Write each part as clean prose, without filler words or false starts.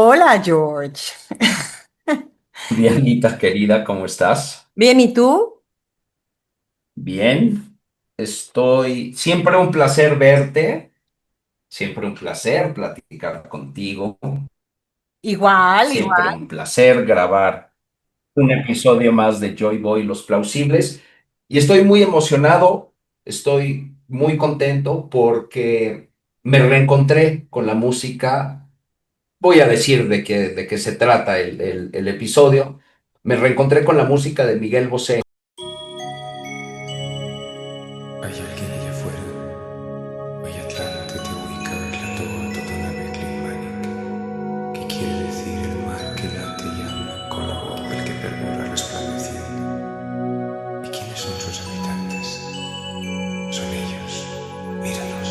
Hola, George. Dianita querida, ¿cómo estás? Bien, ¿y tú? Bien, estoy siempre un placer verte, siempre un placer platicar contigo, Igual, siempre igual. un placer grabar un episodio más de Joy Boy Los Plausibles y estoy muy emocionado, estoy muy contento porque me reencontré con la música. Voy a decir de qué se trata el episodio. Me reencontré con la música de Miguel Bosé. Hay alguien allá afuera, Oyatlán, Teotihuacán, Tlatoani, Totonametli, Manic, que quiere decir el mar que late y llama con la voz del que perdura resplandeciendo. ¿Y quiénes son sus habitantes? Son ellos, míralos.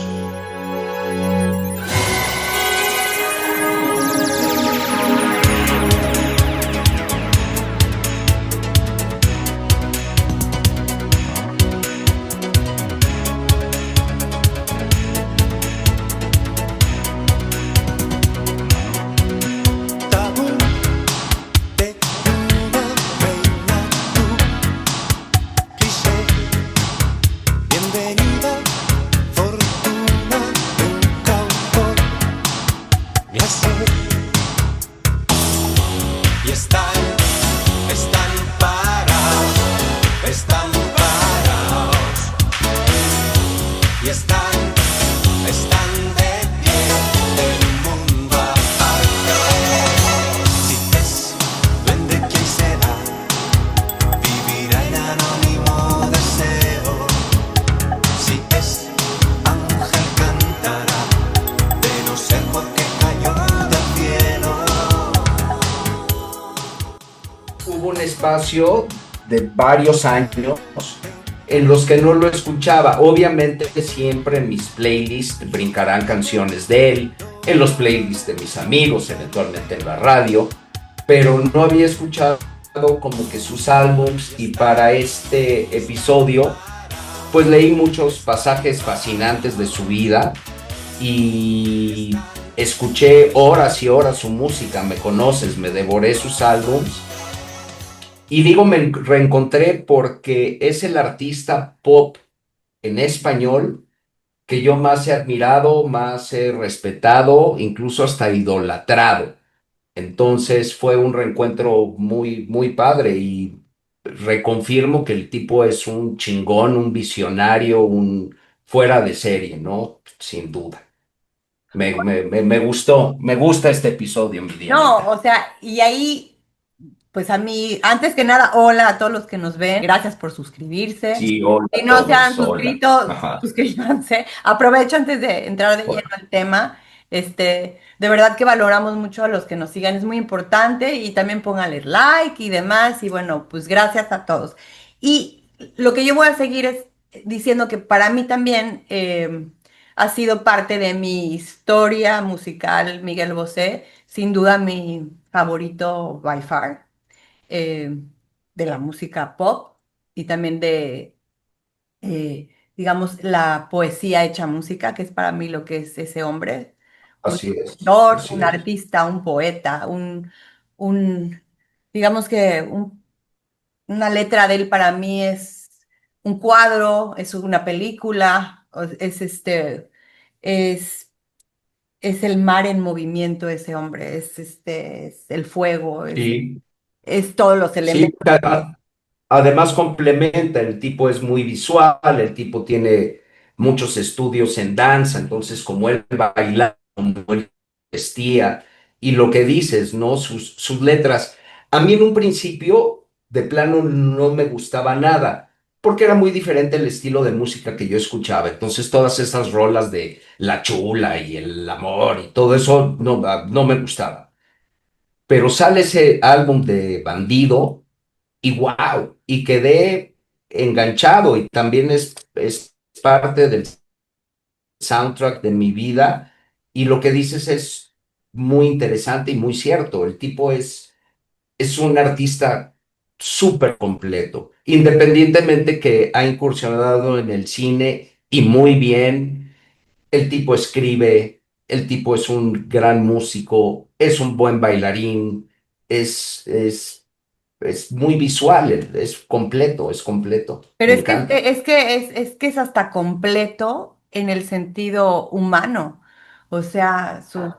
Tabú de una reina, tú, cliché, bienvenida, fortuna de un cautor, glaciar, y están parados, y están de pie, el mundo aparte. Si es duende quien será, vivirá en anónimo deseo. Si es ángel cantará, de no ser porque cayó del cielo. Hubo un espacio de varios años en los que no lo escuchaba. Obviamente siempre en mis playlists brincarán canciones de él, en los playlists de mis amigos, eventualmente en la radio, pero no había escuchado como que sus álbums, y para este episodio pues leí muchos pasajes fascinantes de su vida y escuché horas y horas su música. Me conoces, me devoré sus álbums. Y digo, me reencontré porque es el artista pop en español que yo más he admirado, más he respetado, incluso hasta idolatrado. Entonces fue un reencuentro muy, muy padre y reconfirmo que el tipo es un chingón, un visionario, un fuera de serie, ¿no? Sin duda. Me gustó, me gusta este episodio, mi No, Dianita. o sea, y ahí, pues a mí, antes que nada, hola a todos los que nos ven. Gracias por suscribirse. Sí, hola Si a no se han todos, hola. suscrito, Ajá. suscríbanse. Aprovecho antes de entrar de lleno al tema. De verdad que valoramos mucho a los que nos sigan, es muy importante y también pónganle like y demás. Y bueno, pues gracias a todos. Y lo que yo voy a seguir es diciendo que para mí también ha sido parte de mi historia musical, Miguel Bosé, sin duda mi favorito by far, eh, de la música pop y también digamos, la poesía hecha música, que es para mí lo que es ese hombre, un Así es, escritor, así un es. artista, un poeta, un digamos que una letra de él para mí es un cuadro, es una película, es, es el mar en movimiento ese hombre, es el fuego, Sí, es todos los sí, elementos. además complementa, el tipo es muy visual, el tipo tiene muchos estudios en danza, entonces como él bailaba, como él vestía, y lo que dices, ¿no? Sus letras. A mí en un principio, de plano, no me gustaba nada, porque era muy diferente el estilo de música que yo escuchaba. Entonces todas esas rolas de La Chula y el amor y todo eso no me gustaba. Pero sale ese álbum de Bandido y wow, y quedé enganchado y también es parte del soundtrack de mi vida, y lo que dices es muy interesante y muy cierto. El tipo es un artista súper completo, independientemente que ha incursionado en el cine y muy bien. El tipo escribe, El tipo es un gran músico, es un buen bailarín, es, es, es muy visual, es completo, es completo. Pero Me es que encanta. es que es hasta completo en el sentido humano. O sea, sus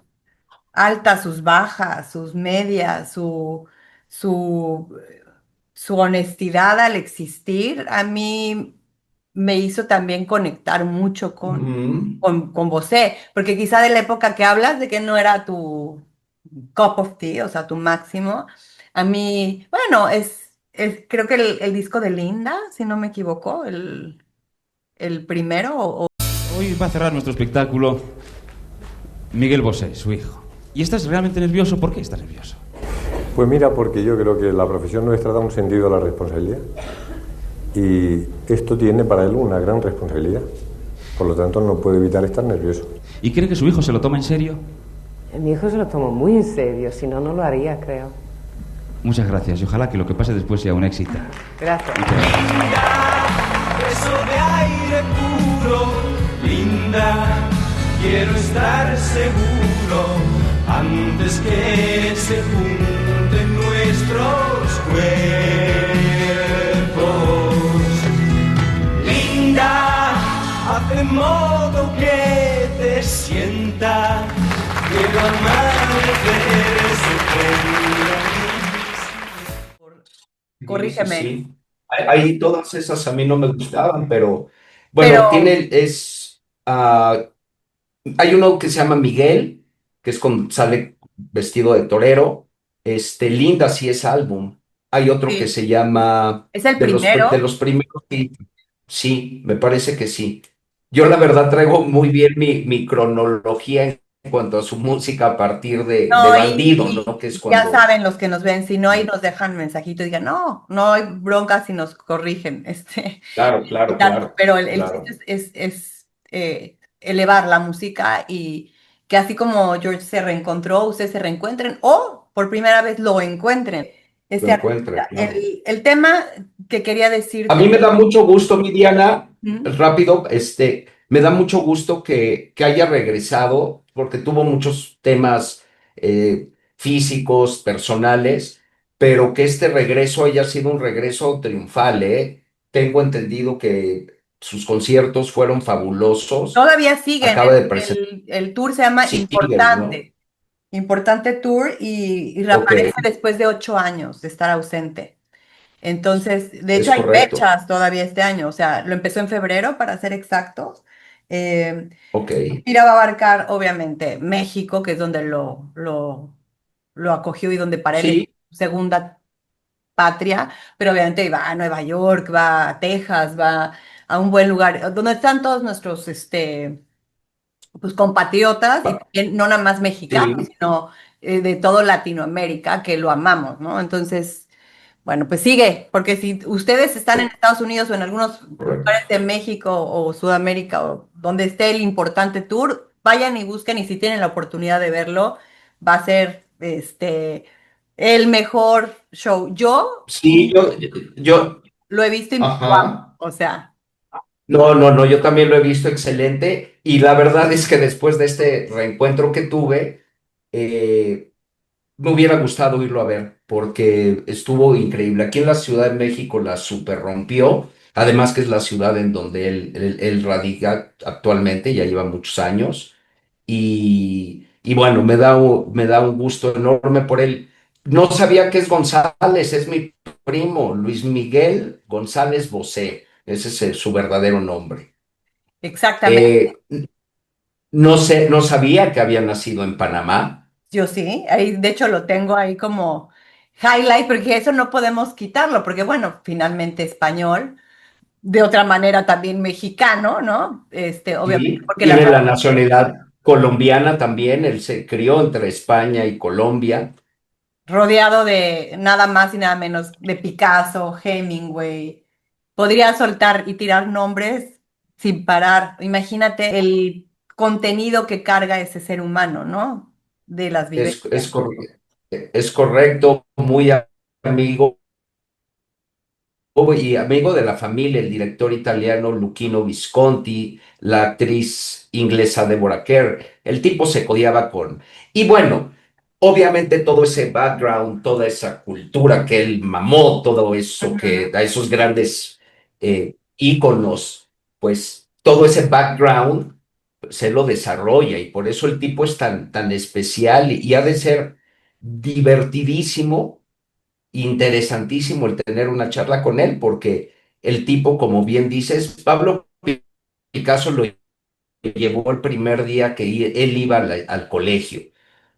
altas, sus bajas, sus medias, su, su honestidad al existir, a mí me hizo también conectar mucho Ujú. con Bosé, porque quizá de la época que hablas, de que no era tu cup of tea, o sea, tu máximo, a mí, bueno, creo que el disco de Linda, si no me equivoco, el primero, Hoy va a cerrar nuestro espectáculo Miguel Bosé, su hijo. ¿Y estás realmente nervioso? ¿Por qué estás nervioso? Pues mira, porque yo creo que la profesión nuestra da un sentido a la responsabilidad y esto tiene para él una gran responsabilidad. Por lo tanto, no puede evitar estar nervioso. ¿Y cree que su hijo se lo toma en serio? Mi hijo se lo tomó muy en serio, si no, no lo haría, creo. Muchas gracias y ojalá que lo que pase después sea un éxito. Gracias. Muchas gracias. Beso de aire puro, linda, quiero estar seguro antes que se junten nuestros cuerpos. Linda, haz de modo que te sienta, quiero amanecer Sí, sí, corrígeme, sí. Ahí todas esas a mí no me gustaban, pero bueno, pero hay uno que se llama Miguel, que es con, sale vestido de torero. Linda sí es álbum. Hay otro que sí, se llama, es el de primero. los primeros, sí, sí, me parece que sí. Yo la verdad traigo muy bien mi cronología en cuanto a su música a partir de No, Bandido, ¿no? Que es ya cuando... saben los que nos ven, si no, ahí nos dejan mensajito y digan, no, no hay bronca si nos corrigen, Claro, y claro, tanto, claro, pero el chiste claro. es elevar la música y que así como George se reencontró, ustedes se reencuentren o por primera vez lo encuentren. Lo Este encuentra, artista. claro. El tema que quería A mí decirte, me da mucho gusto, mi Diana, ¿Mm? rápido, me da mucho gusto que haya regresado, porque tuvo muchos temas físicos, personales, pero que este regreso haya sido un regreso triunfal, ¿eh? Tengo entendido que sus conciertos fueron fabulosos. Todavía siguen, Acaba de presentar, el tour se llama siguen, ¿no? Importante. Importante tour y Ok, reaparece después de 8 años de estar ausente. Entonces, de hecho, es hay correcto. fechas todavía este año. O sea, lo empezó en febrero, para ser exactos. Eh, Ok, Gira va a abarcar, obviamente, México, que es donde lo acogió y donde para él es sí, su segunda patria, pero obviamente va a Nueva York, va a Texas, va a un buen lugar, donde están todos nuestros, pues compatriotas y pa- también no nada más mexicanos, sí, sino de todo Latinoamérica que lo amamos, ¿no? Entonces, bueno, pues sigue, porque si ustedes están en Estados Unidos o en algunos correcto. lugares de México o Sudamérica o donde esté el importante tour, vayan y busquen y si tienen la oportunidad de verlo, va a ser el mejor show. Yo Sí, yo, lo he visto y lo amo, ajá. o sea, No, no, no, yo también lo he visto excelente y la verdad es que después de este reencuentro que tuve, eh, me hubiera gustado irlo a ver porque estuvo increíble. Aquí en la Ciudad de México la super rompió, además que es la ciudad en donde él radica actualmente, ya lleva muchos años y bueno, me da un gusto enorme por él. No sabía que es González, es mi primo, Luis Miguel González Bosé, ese es su verdadero nombre. exactamente. Eh, no sé, no sabía que había nacido en Panamá. Yo sí, ahí de hecho lo tengo ahí como highlight, porque eso no podemos quitarlo, porque bueno, finalmente español, de otra manera también mexicano, ¿no? Obviamente, Sí, porque la tiene la nacionalidad colombiana también, él se crió entre España y Colombia. rodeado de nada más y nada menos de Picasso, Hemingway. Podría soltar y tirar nombres sin parar. Imagínate el contenido que carga ese ser humano, ¿no? De las vivencias. Es correcto, muy amigo y amigo de la familia, el director italiano Luchino Visconti, la actriz inglesa Deborah Kerr. El tipo se codiaba con... Y bueno, obviamente todo ese background, toda esa cultura que él mamó, todo eso que a esos grandes íconos, pues todo ese background se lo desarrolla y por eso el tipo es tan especial y ha de ser divertidísimo, interesantísimo el tener una charla con él, porque el tipo, como bien dices, Pablo Picasso lo llevó el primer día que él iba al colegio.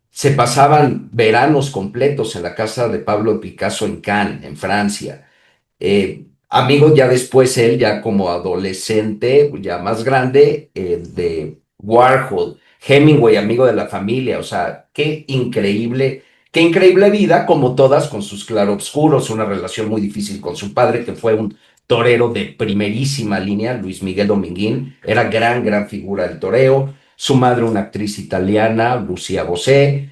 Se pasaban veranos completos en la casa de Pablo Picasso en Cannes, en Francia. Amigo ya después él, ya como adolescente, ya más grande, de Warhol, Hemingway, amigo de la familia, o sea, qué increíble vida, como todas, con sus claroscuros, una relación muy difícil con su padre, que fue un torero de primerísima línea, Luis Miguel Dominguín, era gran figura del toreo, su madre una actriz italiana, Lucia Bosé,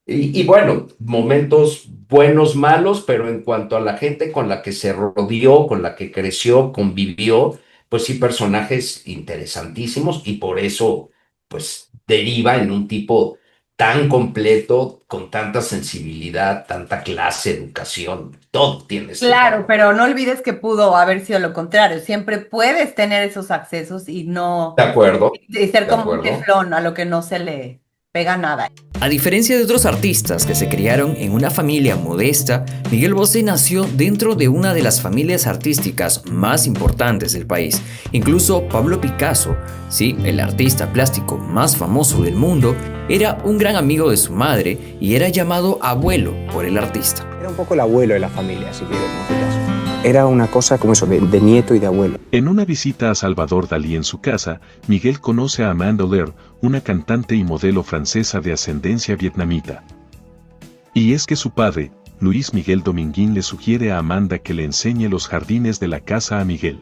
y bueno, momentos buenos, malos, pero en cuanto a la gente con la que se rodeó, con la que creció, convivió, pues sí, personajes interesantísimos y por eso, pues deriva en un tipo tan completo, con tanta sensibilidad, tanta clase, educación, todo tiene este Claro, cabrón. pero no olvides que pudo haber sido lo contrario. Siempre puedes tener esos accesos y no ¿De acuerdo? y ser ¿De como un acuerdo? teflón a lo que no se le pega nada. A diferencia de otros artistas que se criaron en una familia modesta, Miguel Bosé nació dentro de una de las familias artísticas más importantes del país. Incluso Pablo Picasso, sí, el artista plástico más famoso del mundo, era un gran amigo de su madre y era llamado abuelo por el artista. Era un poco el abuelo de la familia, si quieres, en este caso. Era una cosa como eso, de nieto y de abuelo. En una visita a Salvador Dalí en su casa, Miguel conoce a Amanda Lear, una cantante y modelo francesa de ascendencia vietnamita. Y es que su padre, Luis Miguel Dominguín, le sugiere a Amanda que le enseñe los jardines de la casa a Miguel.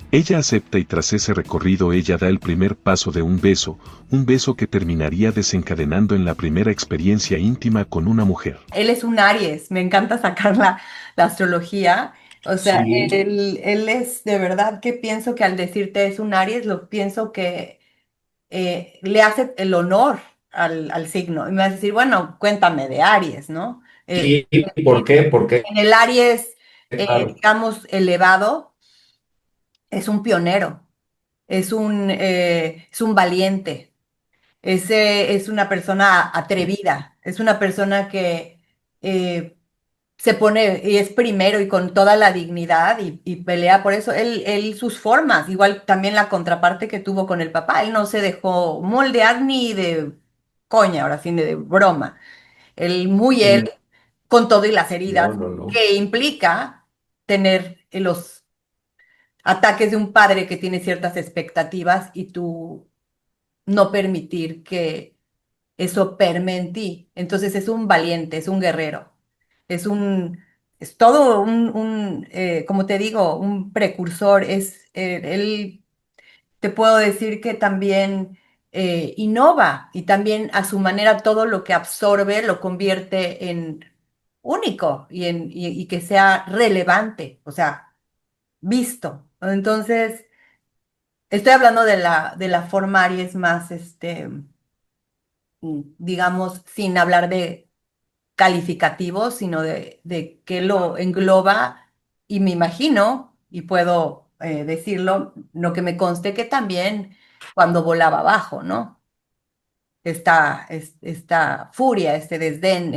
Ella acepta y tras ese recorrido ella da el primer paso de un beso que terminaría desencadenando en la primera experiencia íntima con una mujer. Él es un Aries, me encanta sacar la astrología. O sea, Sí. él es de verdad que pienso que al decirte es un Aries, lo pienso que le hace el honor al signo. Y me vas a decir, bueno, cuéntame de Aries, ¿no? Sí, ¿por qué? Porque, En el Aries, claro, digamos, elevado, es un pionero, es un valiente, es una persona atrevida, es una persona que eh, se pone y es primero y con toda la dignidad y pelea por eso. Sus formas, igual también la contraparte que tuvo con el papá, él no se dejó moldear ni de coña, ahora sí, ni de broma. Él muy él, mm, con todo y las no, heridas no, no. que implica tener los ataques de un padre que tiene ciertas expectativas y tú no permitir que eso permee en ti. Entonces es un valiente, es un guerrero, es todo como te digo, un precursor. Él, te puedo decir que también innova y también a su manera todo lo que absorbe lo convierte en único y que sea relevante, o sea, visto. Entonces, estoy hablando de la forma Aries más, digamos, sin hablar de calificativos, sino de que lo engloba y me imagino, y puedo decirlo, lo que me conste que también cuando volaba abajo, ¿no? Esta furia, este desdén,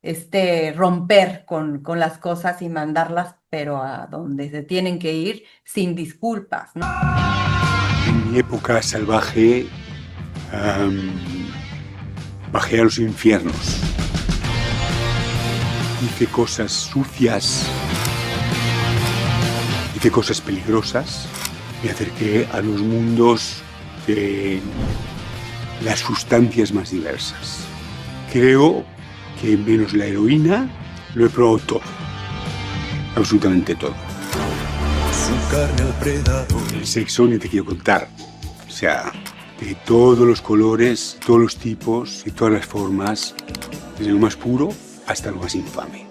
este romper con las cosas y mandarlas, pero a donde se tienen que ir sin disculpas, ¿no? En mi época salvaje, bajé a los infiernos. Hice cosas sucias, hice cosas peligrosas, me acerqué a los mundos de las sustancias más diversas. Creo que menos la heroína lo he probado todo, absolutamente todo. Su carne al predador. El sexo ni te quiero contar, o sea, de todos los colores, todos los tipos y todas las formas, desde lo más puro hasta lo más infame.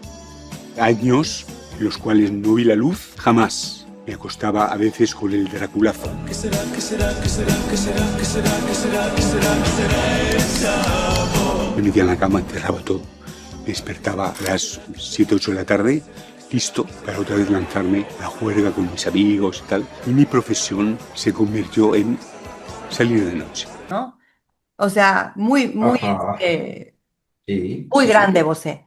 Años en los cuales no vi la luz jamás. Me acostaba a veces con el draculazo. ¿Qué será, qué será, qué será, qué será, qué será, qué será, qué será, qué será esa voz? Me metía en la cama, encerraba todo. Me despertaba a las 7, 8 de la tarde, listo para otra vez lanzarme a la juerga con mis amigos y tal. Y mi profesión se convirtió en salir de noche. ¿no? O sea, muy, muy, Ajá. Sí, muy sí, grande sí. Bosé.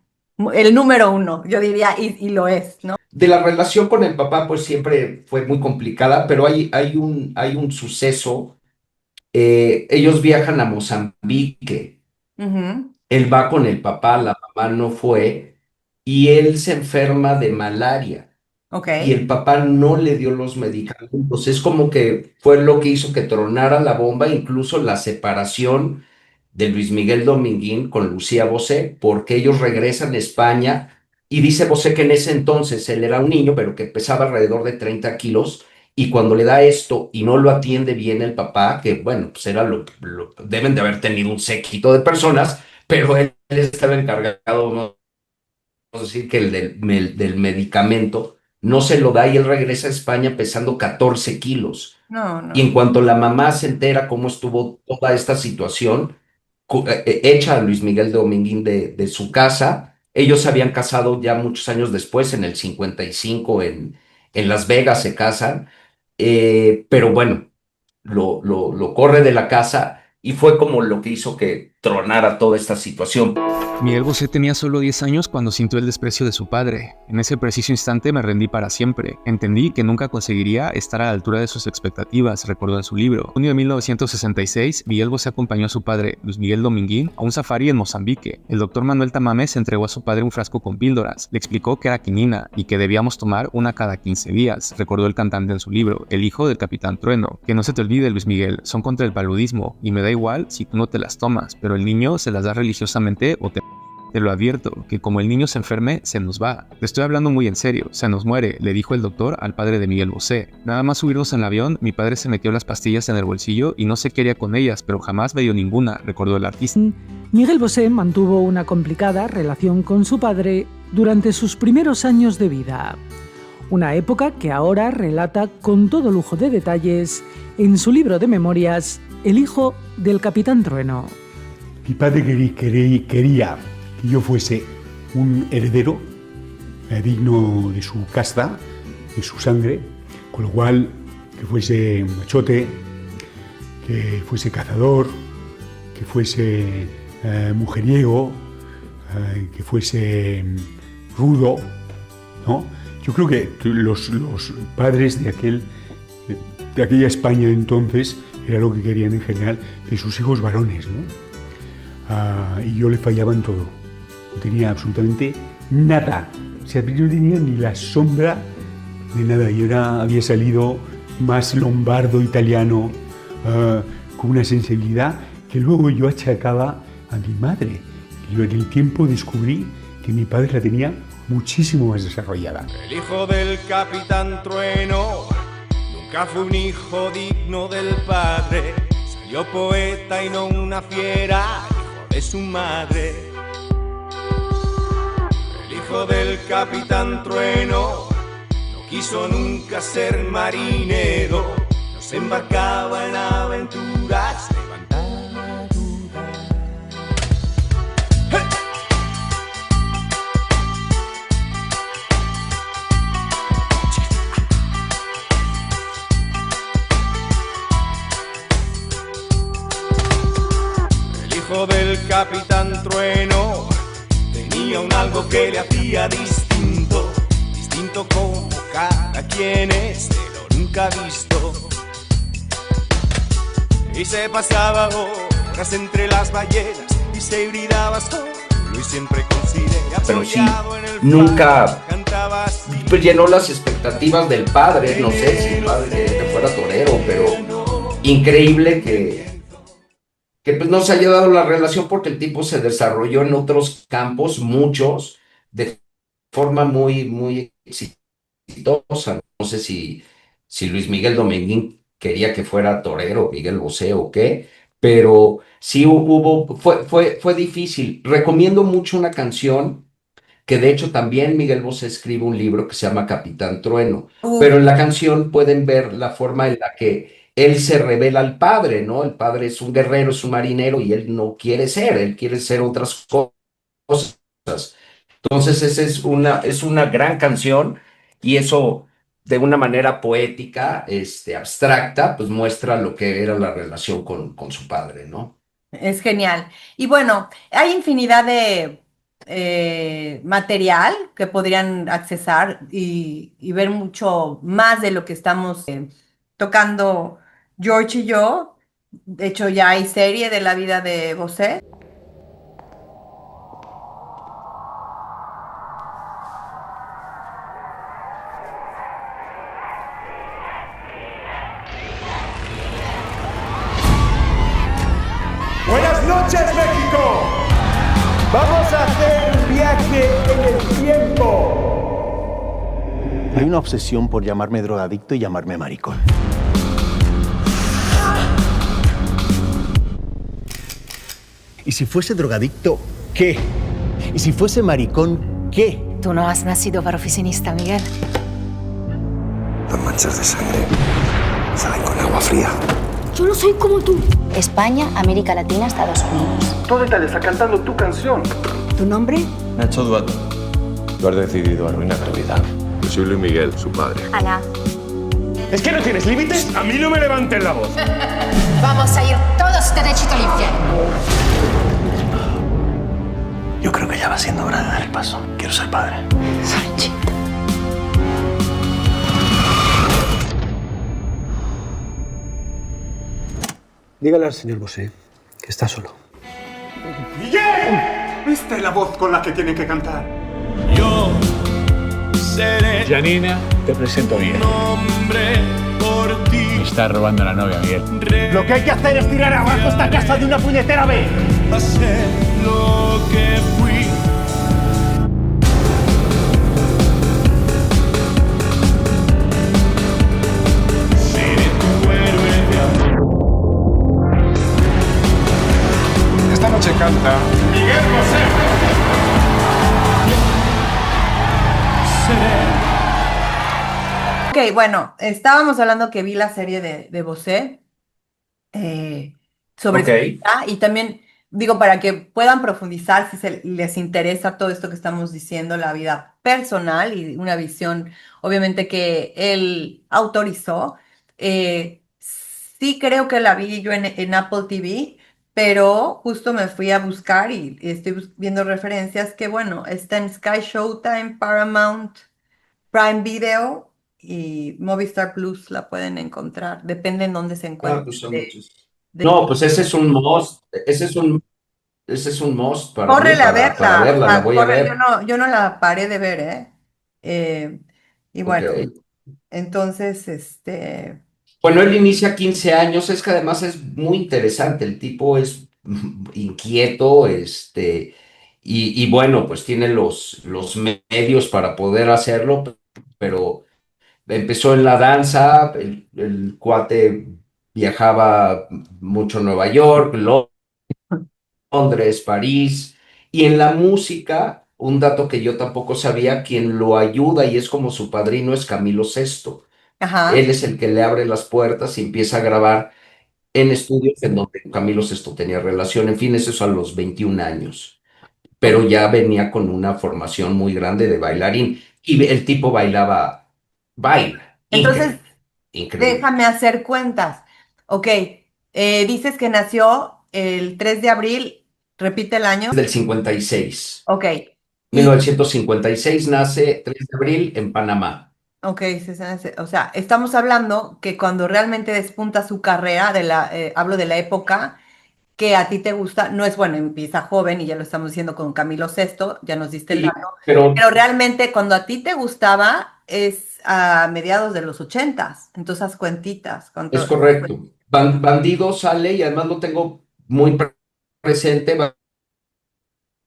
El número uno, yo diría, y lo es, ¿no? De la relación con el papá, pues siempre fue muy complicada, pero hay un suceso. Ellos viajan a Mozambique. Ujú. Él va con el papá, la mamá no fue, y él se enferma de malaria. Ok. Y el papá no le dio los medicamentos. Es como que fue lo que hizo que tronara la bomba, incluso la separación de Luis Miguel Dominguín con Lucía Bosé, porque ellos regresan a España y dice Bosé que en ese entonces él era un niño, pero que pesaba alrededor de 30 kilos, y cuando le da esto y no lo atiende bien el papá, que bueno, pues era deben de haber tenido un séquito de personas, pero él estaba encargado, ¿no? Decir que del medicamento no se lo da y él regresa a España pesando 14 kilos. No, Y no. en cuanto la mamá se entera cómo estuvo toda esta situación, echa a Luis Miguel Dominguín de su casa. Ellos se habían casado ya muchos años después, en el 55 en Las Vegas se casan. Pero bueno, lo corre de la casa y fue como lo que hizo que tronara toda esta situación. Miguel Bosé tenía solo 10 años cuando sintió el desprecio de su padre. En ese preciso instante me rendí para siempre. Entendí que nunca conseguiría estar a la altura de sus expectativas, recordó en su libro. En junio de 1966, Miguel Bosé acompañó a su padre, Luis Miguel Dominguín, a un safari en Mozambique. El doctor Manuel Tamames entregó a su padre un frasco con píldoras. Le explicó que era quinina y que debíamos tomar una cada 15 días, recordó el cantante en su libro, El hijo del Capitán Trueno. Que no se te olvide, Luis Miguel, son contra el paludismo y me da igual si tú no te las tomas, pero el niño se las da religiosamente o te lo advierto, que como el niño se enferme, se nos va. Le estoy hablando muy en serio, se nos muere, le dijo el doctor al padre de Miguel Bosé. Nada más subirnos en el avión, mi padre se metió las pastillas en el bolsillo y no se quería con ellas, pero jamás me dio ninguna, recordó el artista. Miguel Bosé mantuvo una complicada relación con su padre durante sus primeros años de vida. Una época que ahora relata con todo lujo de detalles en su libro de memorias, El hijo del Capitán Trueno. Mi padre quería que yo fuese un heredero digno de su casta, de su sangre, con lo cual que fuese machote, que fuese cazador, que fuese mujeriego, que fuese rudo, ¿no? Yo creo que los padres de aquella España de entonces era lo que querían en general de sus hijos varones, ¿no? Y yo le fallaba en todo. No tenía absolutamente nada. O sea, yo no tenía ni la sombra de nada. Yo había salido más lombardo italiano, con una sensibilidad que luego yo achacaba a mi madre. Yo en el tiempo descubrí que mi padre la tenía muchísimo más desarrollada. El hijo del Capitán Trueno nunca fue un hijo digno del padre. Salió poeta y no una fiera, hijo de su madre. El hijo del Capitán Trueno no quiso nunca ser marinero, no se embarcaba en aventuras, levantaba dudas. El hijo del Capitán Trueno tenía un algo que le hacía distinto, distinto como cada quien es de lo nunca visto. Y se pasaba horas entre las ballenas y se hibridaba solo y siempre consideraba. Pero sí, nunca pues, llenó las expectativas del padre. No sé si el padre que fuera torero, pero increíble que pues no se haya dado la relación, porque el tipo se desarrolló en otros campos, muchos, de forma muy, muy exitosa. No sé si Luis Miguel Dominguín quería que fuera torero, Miguel Bosé o qué, pero sí fue difícil. Recomiendo mucho una canción que de hecho también Miguel Bosé escribe un libro que se llama Capitán Trueno, Uf, pero en la canción pueden ver la forma en la que él se revela al padre, ¿no? El padre es un guerrero, es un marinero y él no quiere ser, él quiere ser otras cosas. Entonces, esa es una gran canción y eso de una manera poética, abstracta, pues muestra lo que era la relación con su padre, ¿no? es genial. Y bueno, hay infinidad de material que podrían accesar y ver mucho más de lo que estamos tocando George y yo. De hecho, ya hay serie de la vida de Bosé. Buenas noches, México. Vamos a hacer un viaje en el tiempo. Hay una obsesión por llamarme drogadicto y llamarme maricón. Y si fuese drogadicto, ¿qué? Y si fuese maricón, ¿qué? Tú no has nacido para oficinista, Miguel. Las manchas de sangre salen con agua fría. Yo no soy como tú. España, América Latina, Estados Unidos. Todo Italia está cantando tu canción. ¿Tu nombre? Nacho Duato. Tú has decidido arruinar tu vida. Yo soy Luis Miguel, su padre. Ana. ¿Es que no tienes límites? A mí no me levanten la voz. Vamos a ir todos derechito al infierno. Yo creo que ya va siendo hora de dar el paso. Quiero ser padre. Sorry. Dígale al señor Bosé que está solo. ¡Miguel! Esta es la voz con la que tienen que cantar. Yo seré Janina, te presento bien. un hombre por ti. Me está robando la novia, Miguel. Lo que hay que hacer es tirar abajo esta casa de una puñetera vez. Hacer lo que fui. Seré tu héroe de amor. Esta noche canta Miguel Bosé. Ok, bueno, estábamos hablando que vi la serie de Bosé sobre su Ok. vida y también digo para que puedan profundizar si les interesa todo esto que estamos diciendo, la vida personal y una visión, obviamente que él autorizó. Sí creo que la vi yo en Apple TV, pero justo me fui a buscar y estoy viendo referencias que bueno, está en Sky Showtime, Paramount, Prime Video y Movistar Plus la pueden encontrar, depende en dónde se Ah, encuentre. pues son muchos. No, pues ese es un must, ese es un must para mí, Córrele a para verla, o verla, la sea, voy a corre, ver. yo no la paré de ver, ¿eh? Eh, y bueno, Ok. entonces, Bueno, él inicia 15 años, es que además es muy interesante, el tipo es inquieto, y bueno, pues tiene los medios para poder hacerlo, pero empezó en la danza, el cuate viajaba mucho a Nueva York, Londres, París, y en la música, un dato que yo tampoco sabía, quien lo ayuda y es como su padrino es Camilo Sesto. ajá. Él es el que le abre las puertas y empieza a grabar en estudios en donde Camilo Sesto tenía relación. En fin, eso es a los 21 años. Pero ya venía con una formación muy grande de bailarín. Y el tipo baila. Entonces, Increíble. déjame hacer cuentas. Ok, dices que nació el 3 de abril, repite el año. Del 56. Ok, 1956 nace 3 de abril en Panamá. ok, o sea, estamos hablando que cuando realmente despunta su carrera, hablo de la época que a ti te gusta, no es bueno, empieza joven y ya lo estamos diciendo con Camilo Sesto, ya nos diste el Sí, dato, pero pero realmente cuando a ti te gustaba es a mediados de los 80s, entonces haz cuentitas. es correcto. Bandido sale y además lo tengo muy presente.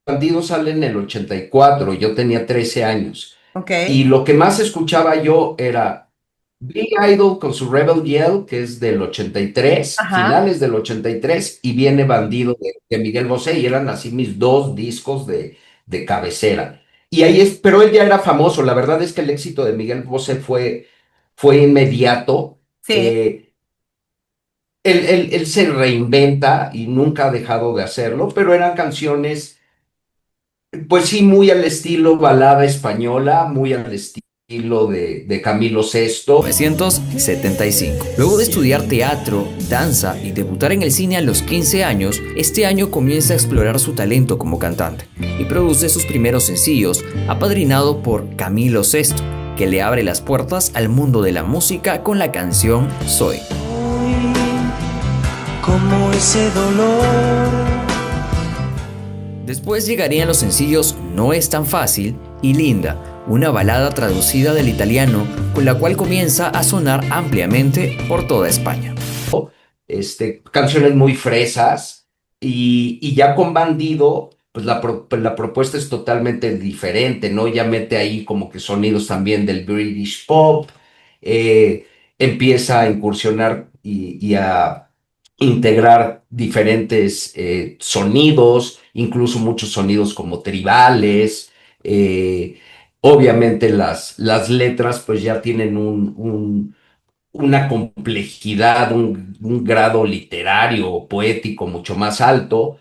Bandido sale en el 84, yo tenía 13 años. Ok, Y lo que más escuchaba yo era Big Idol con su Rebel Yell, que es del 83, ajá. finales del 83, y viene Bandido de Miguel Bosé, y eran así mis dos discos de cabecera. Y ahí es, pero él ya era famoso. La verdad es que el éxito de Miguel Bosé fue inmediato. Sí. Eh, él se reinventa y nunca ha dejado de hacerlo, pero eran canciones, pues sí, muy al estilo balada española, muy al estilo de Camilo Sesto. 1975. Luego de estudiar teatro, danza y debutar en el cine a los 15 años, este año comienza a explorar su talento como cantante y produce sus primeros sencillos, apadrinado por Camilo Sesto, que le abre las puertas al mundo de la música con la canción Soy. Como ese dolor. Después llegarían los sencillos No es tan fácil y Linda, una balada traducida del italiano con la cual comienza a sonar ampliamente por toda España. Canciones muy fresas y ya con Bandido, pues pues la propuesta es totalmente diferente, ¿no? Ya mete ahí como que sonidos también del British pop, empieza a incursionar y a integrar diferentes sonidos, incluso muchos sonidos como tribales. Obviamente las letras pues ya tienen una complejidad, un grado literario o poético mucho más alto.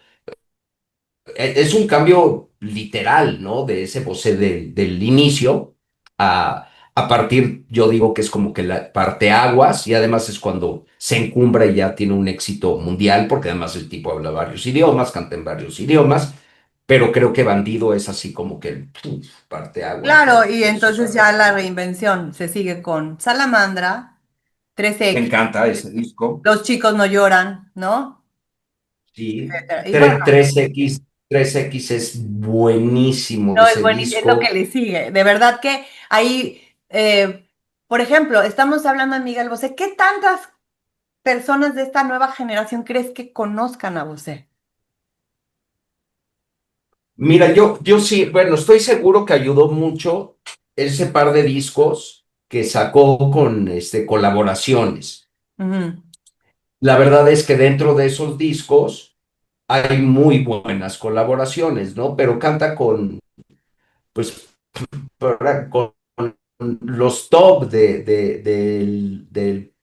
Es un cambio literal, ¿no? De ese Bosé del inicio a partir, yo digo que es como que la parteaguas y además es cuando se encumbra y ya tiene un éxito mundial, porque además el tipo habla varios idiomas, canta en varios idiomas, pero creo que Bandido es así como que el parteaguas Claro, y de su entonces ya la reinvención se sigue con Salamandra, Me 3X, encanta ese disco. Los chicos no lloran, ¿no? Sí, Etcétera. Y bueno, 3X es buenísimo no, es ese buenísimo, es lo disco. que le sigue. De verdad que ahí, por ejemplo, estamos hablando de Miguel Bosé. ¿Qué tantas personas de esta nueva generación crees que conozcan a Bosé? Mira, yo sí, bueno, estoy seguro que ayudó mucho ese par de discos que sacó con colaboraciones. Ujú. La verdad es que dentro de esos discos hay muy buenas colaboraciones, ¿no? Pero canta pues, con los top del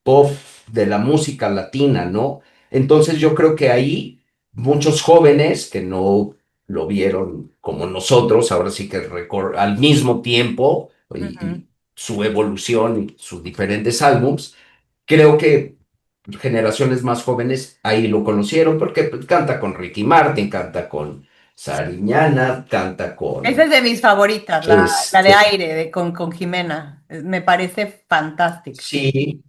pop, de la música latina, ¿no? Entonces yo creo que ahí muchos jóvenes que no lo vieron como nosotros, ahora sí que al mismo tiempo Ujú. y su evolución y sus diferentes álbums, creo que generaciones más jóvenes ahí lo conocieron porque pues, canta con Ricky Martin, canta con Sariñana, canta Esa con es de mis favoritas, la de este, aire con Jimena. Me parece fantástica. sí,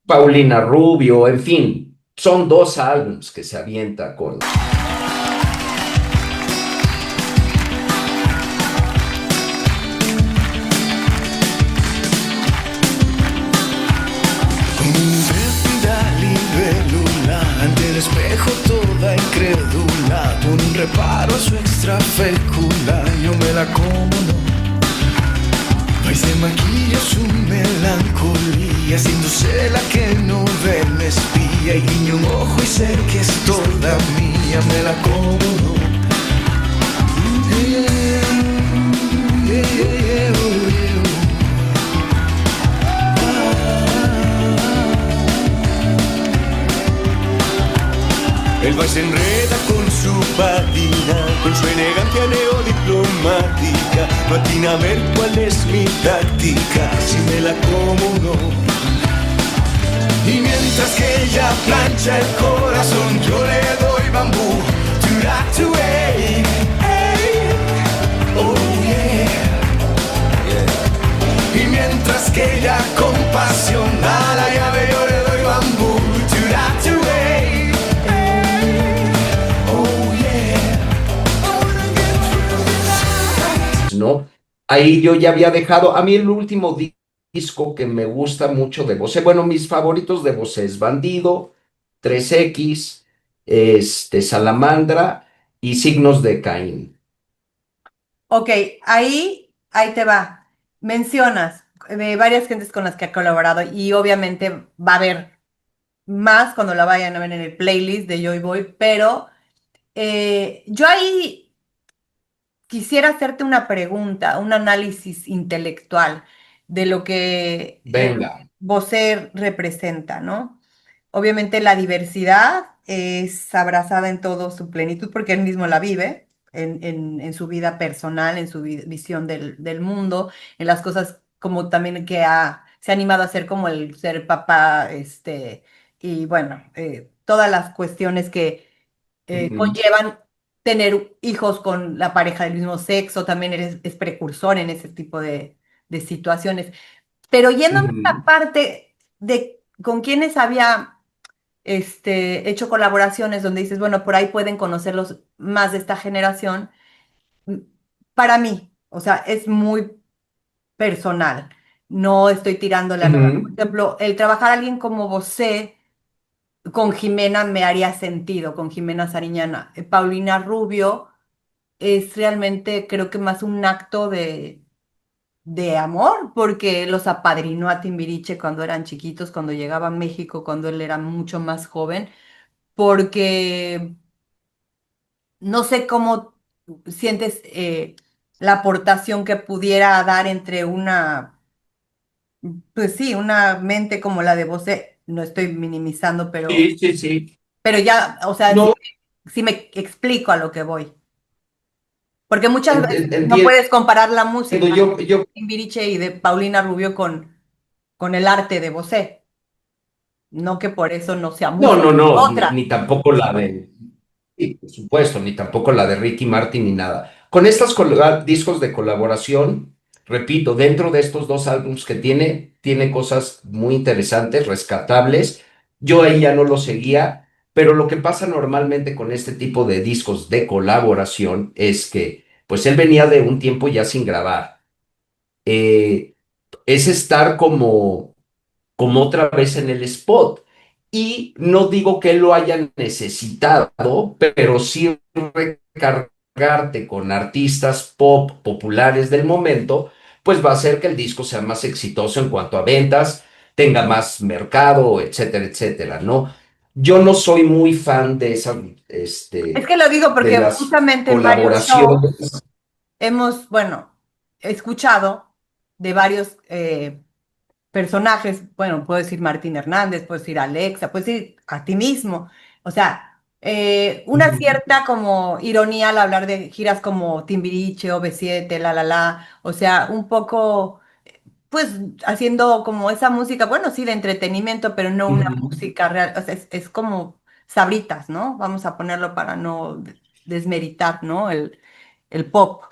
Paulina Rubio, en fin, son dos álbums que se avienta con... Intrépida libélula, ante el espejo toda incrédula, con un reparo a su extrafécula, yo me la como, no. Hoy se maquilla su melancolía, haciéndose la que no ve, me espía y guiño un ojo y sé que es toda mía, me la como, no. Yeah, yeah, yeah, oh, yeah. El va se enreda con su patina, con su elegancia neodiplomática. No atina a ver cuál es mi táctica, si me la como o no. Y mientras que ella plancha el corazón, yo le doy bambú. Ey, ey, oh yeah. Y mientras que ella con pasión a la llave, yo le doy bambú. Ey. ¿no? Ahí yo ya había dejado, a mí el último disco que me gusta mucho de Bosé, bueno, mis favoritos de Bosé es Bandido, 3X, Salamandra y Signos de Caín. Ok, ahí te va. Mencionas varias gentes con las que ha colaborado y obviamente va a haber más cuando la vayan a ver en el playlist de Joy Boy, pero yo ahí quisiera hacerte una pregunta, un análisis intelectual de lo que Venga. Bosé representa, ¿no? Obviamente la diversidad es abrazada en todo su plenitud porque él mismo la vive en su vida personal, en su visión del mundo, en las cosas como también que se ha animado a hacer como el ser papá, y bueno, todas las cuestiones que Ujú, conllevan tener hijos con la pareja del mismo sexo, también es precursor en ese tipo de situaciones. Pero yéndome a la ujú. parte de con quienes había hecho colaboraciones donde dices, bueno, por ahí pueden conocerlos más de esta generación, mm, para mí, o sea, es muy personal. No estoy tirándole a nada. Por Ujú. ejemplo, el trabajar a alguien como Bosé con Jimena me haría sentido, con Jimena Sariñana. Paulina Rubio es realmente, creo que más un acto de amor, porque los apadrinó a Timbiriche cuando eran chiquitos, cuando llegaba a México, cuando él era mucho más joven, porque no sé cómo sientes la aportación que pudiera dar entre pues sí, una mente como la de Bosé, no estoy minimizando, Sí, sí, sí. pero ya, o sea, No, si me explico a lo que voy. Porque muchas veces no entiendo. puedes comparar la música Yo, de Timbiriche y de Paulina Rubio con el arte de Bosé. No que por eso no sea no, música. no, no, Otra. ni tampoco la de, sí, por supuesto, ni tampoco la de Ricky Martin ni nada. Con estos discos de colaboración, repito, dentro de estos dos álbumes que tiene cosas muy interesantes, rescatables. Yo ahí ya no lo seguía, pero lo que pasa normalmente con este tipo de discos de colaboración es que, pues él venía de un tiempo ya sin grabar. Eh, es estar como otra vez en el spot. Y no digo que lo hayan necesitado, pero sí recargarte con artistas pop populares del momento, pues va a hacer que el disco sea más exitoso en cuanto a ventas, tenga más mercado, etcétera, etcétera, ¿no? Yo no soy muy fan de esa, Es que lo digo de porque las justamente en varios shows colaboraciones. hemos, bueno, escuchado de varios personajes, bueno, puedo decir Martín Hernández, puedo decir Alexa, puedo decir a ti mismo. O sea, una cierta como ironía al hablar de giras como Timbiriche o B7, la. O sea, un poco pues haciendo como esa música, bueno, sí, de entretenimiento, pero no una Ujú. música real, o sea, es como sabritas, ¿no? Vamos a ponerlo para no desmeritar, ¿no? El pop.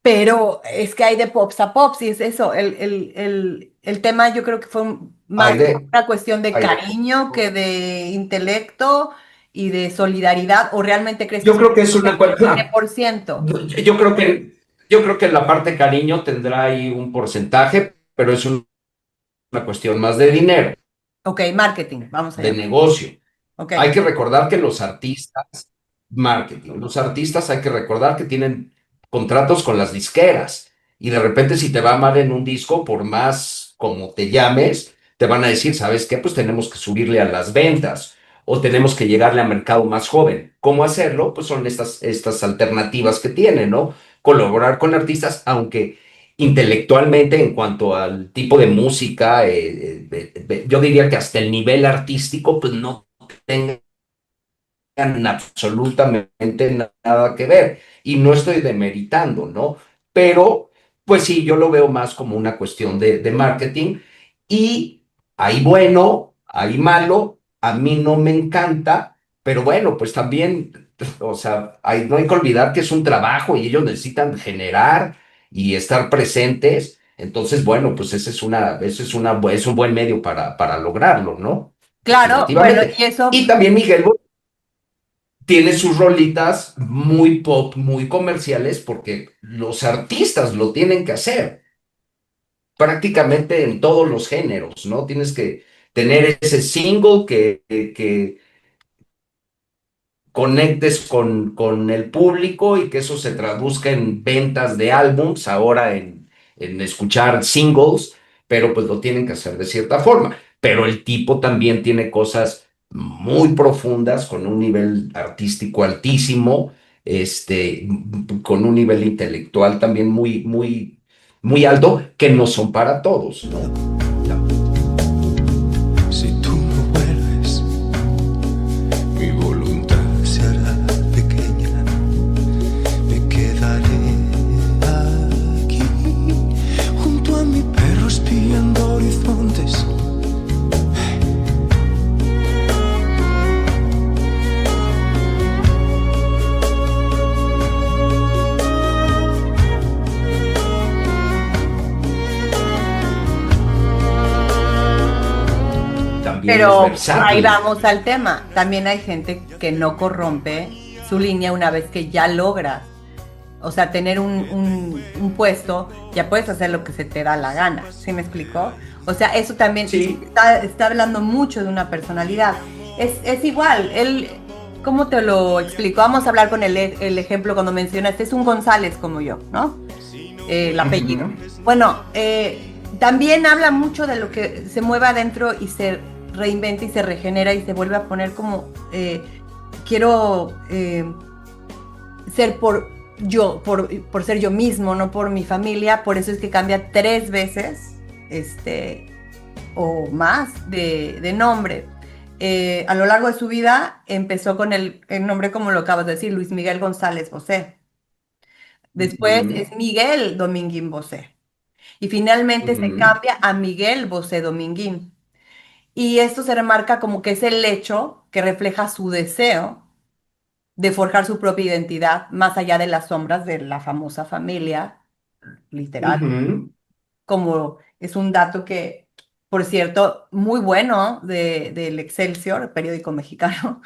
Pero es que hay de pops a pops y es eso, el tema yo creo que fue más Hay de, una cuestión de hay de. cariño que de intelecto y de solidaridad, o realmente crees que Yo es creo que es un una veinte cuestión. por ciento Yo creo que la parte cariño tendrá ahí un porcentaje, pero es una cuestión más de dinero, Ok, marketing, vamos a de llamar. negocio. Ok. Hay que recordar que los artistas, marketing, los artistas hay que recordar que tienen contratos con las disqueras y de repente si te va mal en un disco, por más como te llames, te van a decir, ¿sabes qué? Pues tenemos que subirle a las ventas o tenemos que llegarle a mercado más joven. ¿Cómo hacerlo? Pues son estas alternativas que tienen, ¿no? Colaborar con artistas, aunque intelectualmente en cuanto al tipo de música, yo diría que hasta el nivel artístico, pues no tengan absolutamente nada que ver. Y no estoy demeritando, ¿no? Pero, pues sí, yo lo veo más como una cuestión de marketing. Y hay bueno, hay malo, a mí no me encanta, pero bueno, pues también, o sea, no hay que olvidar que es un trabajo y ellos necesitan generar y estar presentes. Entonces, bueno, pues es un buen medio para lograrlo, ¿no? Claro, bueno, Definitivamente. y eso, Y también Miguel tiene sus rolitas muy pop, muy comerciales, porque los artistas lo tienen que hacer prácticamente en todos los géneros, ¿no? Tienes que tener ese single que conectes con el público y que eso se traduzca en ventas de álbums, ahora en escuchar singles, pero pues lo tienen que hacer de cierta forma. Pero el tipo también tiene cosas muy profundas, con un nivel artístico altísimo. con un nivel intelectual también muy alto, que no son para todos. Si tú no vuelves, mi voluntad se hará pequeña. Me quedaré aquí, junto a mi perro espiando horizontes. Pero ahí vamos al tema. También hay gente que no corrompe su línea una vez que ya logras. O sea, tener un puesto, ya puedes hacer lo que se te da la gana. ¿Sí me explicó? O sea, eso también está hablando mucho de una personalidad. Es igual, él, ¿cómo te lo explico? Vamos a hablar con el ejemplo cuando mencionaste, es un González como yo, ¿no? El apellido. Bueno, también habla mucho de lo que se mueve adentro y se reinventa y se regenera y se vuelve a poner como quiero ser por ser yo mismo, no por mi familia. Por eso es que cambia 3 veces o más de nombre. A lo largo de su vida empezó con el nombre, como lo acabas de decir, Luis Miguel González Bosé. Después es Miguel Dominguín Bosé. Y finalmente se cambia a Miguel Bosé Dominguín. Y esto se remarca como que es el hecho que refleja su deseo de forjar su propia identidad más allá de las sombras de la famosa familia, literal. Como es un dato que, por cierto, muy bueno del Excelsior, el periódico mexicano,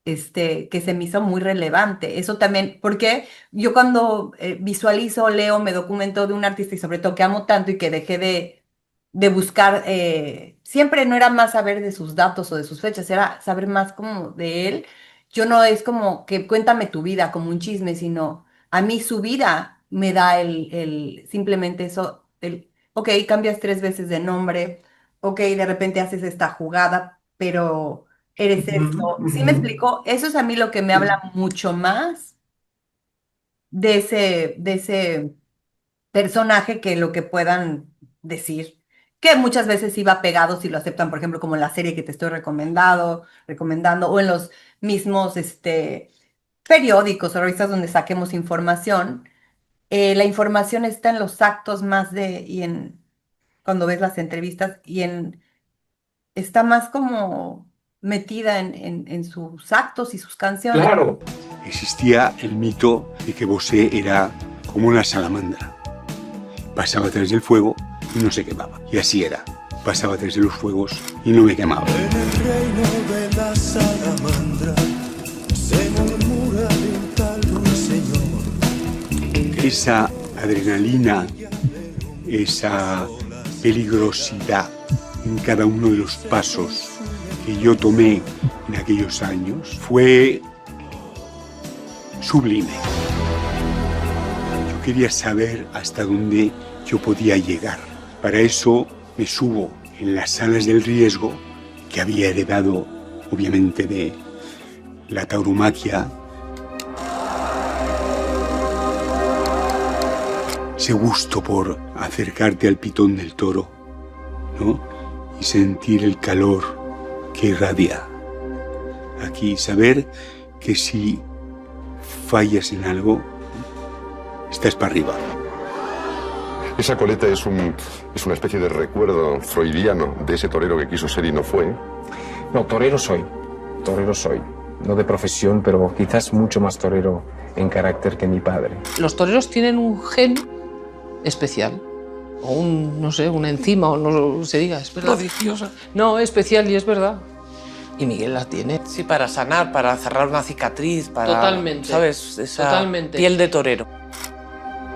que se me hizo muy relevante. Eso también, porque yo cuando visualizo, leo, me documento de un artista y sobre todo que amo tanto y que dejé de buscar, siempre no era más saber de sus datos o de sus fechas, era saber más como de él. Yo no es como que cuéntame tu vida como un chisme, sino a mí su vida me da simplemente eso, ok, cambias 3 veces de nombre, ok, de repente haces esta jugada, pero eres esto. ¿Sí me explico? Eso es a mí lo que me habla mucho más de ese personaje que lo que puedan decir, que muchas veces sí va pegado si lo aceptan, por ejemplo, como en la serie que te estoy recomendando, o en los mismos periódicos o revistas donde saquemos información. La información está en los actos más cuando ves las entrevistas está más como metida en sus actos y sus canciones. Claro. Existía el mito de que Bosé era como una salamandra. Pasaba a través del fuego y no se quemaba. Y así era. Pasaba a través de los fuegos y no me quemaba. En el reino de la salamandra se murmura de un tal ruiseñor. Esa adrenalina, esa peligrosidad en cada uno de los pasos que yo tomé en aquellos años fue sublime. Yo quería saber hasta dónde yo podía llegar. Para eso me subo en las salas del riesgo que había heredado, obviamente, de la tauromaquia. Ese gusto por acercarte al pitón del toro, ¿no? Y sentir el calor que irradia. Aquí saber que si fallas en algo, estás para arriba. Esa coleta es una especie de recuerdo freudiano de ese torero que quiso ser y no fue. No, torero soy. No de profesión, pero quizás mucho más torero en carácter que mi padre. Los toreros tienen un gen especial. O no sé, una enzima, o no se diga, es verdad. Prodigiosa. No, especial y es verdad. Y Miguel la tiene. Sí, para sanar, para cerrar una cicatriz, para... Totalmente. ¿Sabes? Esa Totalmente. piel de torero.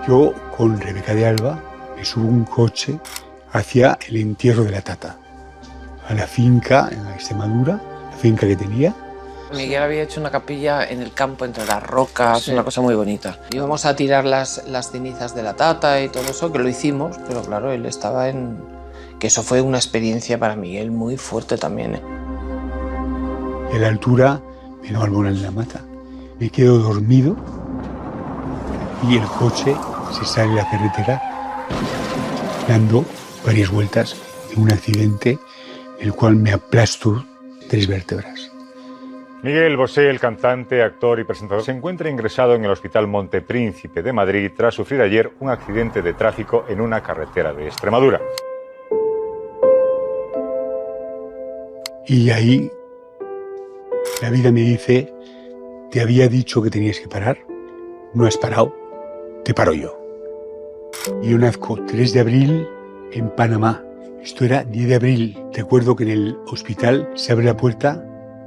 Yo, con Rebeca de Alba, me subo un coche hacia el entierro de la Tata, a la finca en Extremadura, la finca que tenía. Miguel había hecho una capilla en el campo entre las rocas, Sí. una cosa muy bonita. Íbamos a tirar las cenizas de la Tata y todo eso, que lo hicimos, pero claro, él estaba que eso fue una experiencia para Miguel muy fuerte también. Y a la altura, me no al Moral de la Mata. me quedo dormido y el coche se sale a la carretera dando varias vueltas en un accidente en el cual me aplasto 3 vértebras. Miguel Bosé, el cantante, actor y presentador, se encuentra ingresado en el Hospital Montepríncipe de Madrid tras sufrir ayer un accidente de tráfico en una carretera de Extremadura. Y ahí la vida me dice, te había dicho que tenías que parar, no has parado, te paro yo. Y yo nazco 3 de abril en Panamá. Esto era 10 de abril. Recuerdo que en el hospital se abre la puerta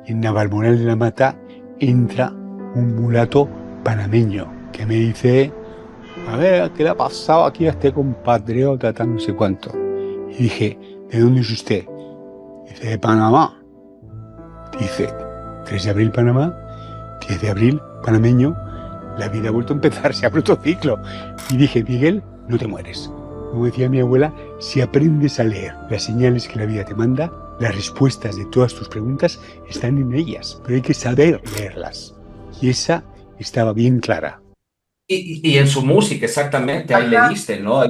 y en Navalmoral de la Mata entra un mulato panameño que me dice, a ver, ¿qué le ha pasado aquí a este compatriota tan no sé cuánto? Y dije, ¿de dónde es usted? Dice, de Panamá. Dice, 3 de abril Panamá, 10 de abril panameño, la vida ha vuelto a empezar, se abre otro ciclo. Y dije, Miguel, no te mueres. Como decía mi abuela, si aprendes a leer las señales que la vida te manda, las respuestas de todas tus preguntas están en ellas, pero hay que saber leerlas. Y esa estaba bien clara. Y en su música, exactamente, ahí le diste, ¿no?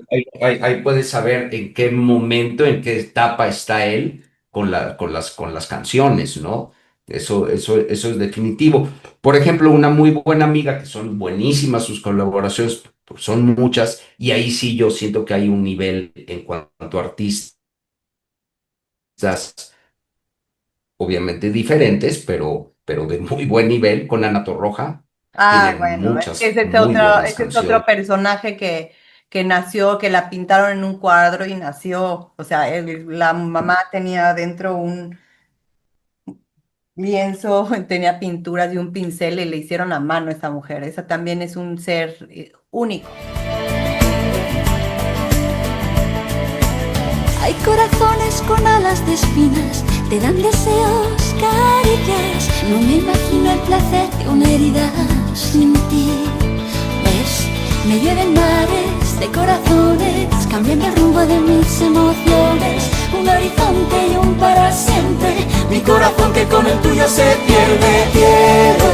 Ahí puedes saber en qué momento, en qué etapa está él con las canciones, ¿no? Eso es definitivo. Por ejemplo, una muy buena amiga, que son buenísimas sus colaboraciones, pues son muchas, y ahí sí yo siento que hay un nivel en cuanto a artistas, obviamente diferentes, pero de muy buen nivel, con Ana Torroja. Ah, Tiene bueno, muchas ese es muy buenas ese es canciones. otro personaje que nació, que la pintaron en un cuadro y nació, o sea, la mamá tenía dentro un lienzo, tenía pinturas y un pincel y le hicieron a mano a esa mujer. Esa también es un ser único. Hay corazones con alas de espinas, te dan deseos, caricias. No me imagino el placer de una herida sin ti. Ves, me llueven mares de corazones, cambiando el rumbo de mis emociones. Un horizonte y un para siempre. Mi corazón que con el tuyo se pierde. Quiero,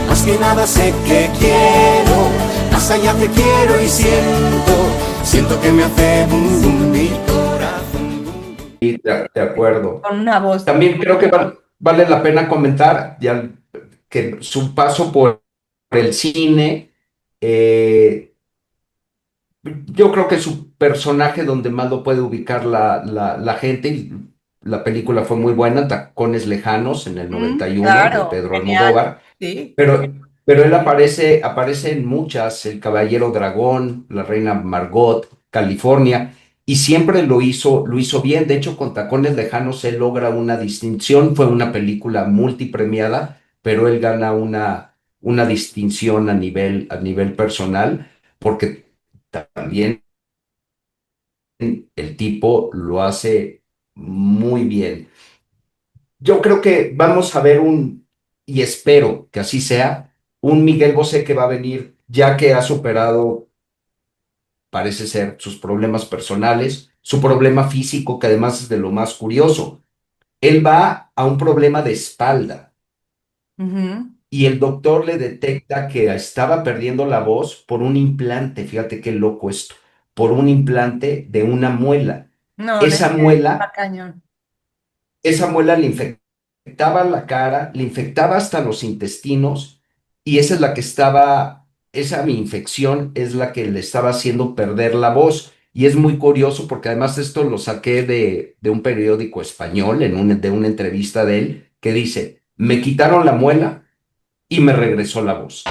más que nada sé que quiero. Más allá te quiero y siento que me hace bum bum mi corazón. Sí, de acuerdo. Con una voz. También creo que vale la pena comentar ya que su paso por el cine, yo creo que su personaje donde más lo puede ubicar la gente, y la película fue muy buena, Tacones Lejanos, en el 91, claro, de Pedro genial. Almodóvar, Sí. pero él aparece en muchas, El Caballero Dragón, La Reina Margot, California, y siempre lo hizo bien. De hecho, con Tacones Lejanos él logra una distinción, fue una película multipremiada, pero él gana una distinción a nivel personal, porque también el tipo lo hace muy bien. Yo creo que vamos a ver y espero que así sea, un Miguel Bosé que va a venir ya que ha superado, parece ser, sus problemas personales, su problema físico, que además es de lo más curioso. Él va a un problema de espalda y el doctor le detecta que estaba perdiendo la voz por un implante. Fíjate qué loco esto, por un implante de una muela. No, Esa muela cañón. le infectaba la cara, le infectaba hasta los intestinos, y esa infección es la que le estaba haciendo perder la voz. Y es muy curioso porque además esto lo saqué de un periódico español, de una entrevista de él, que dice, me quitaron la muela y me regresó la voz.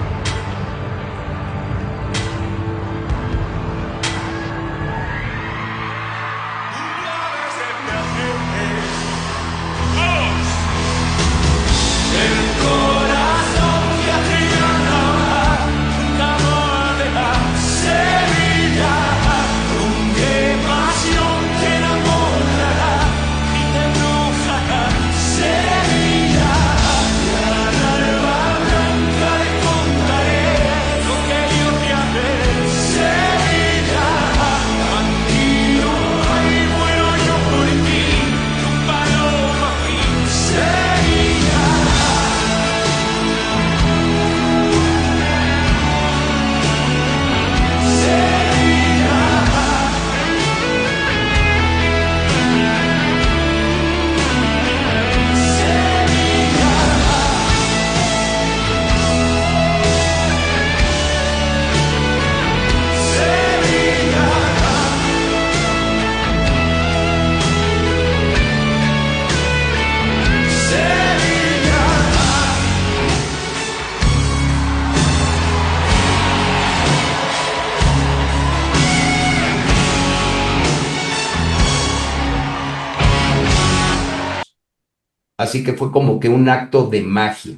así que fue como que un acto de magia.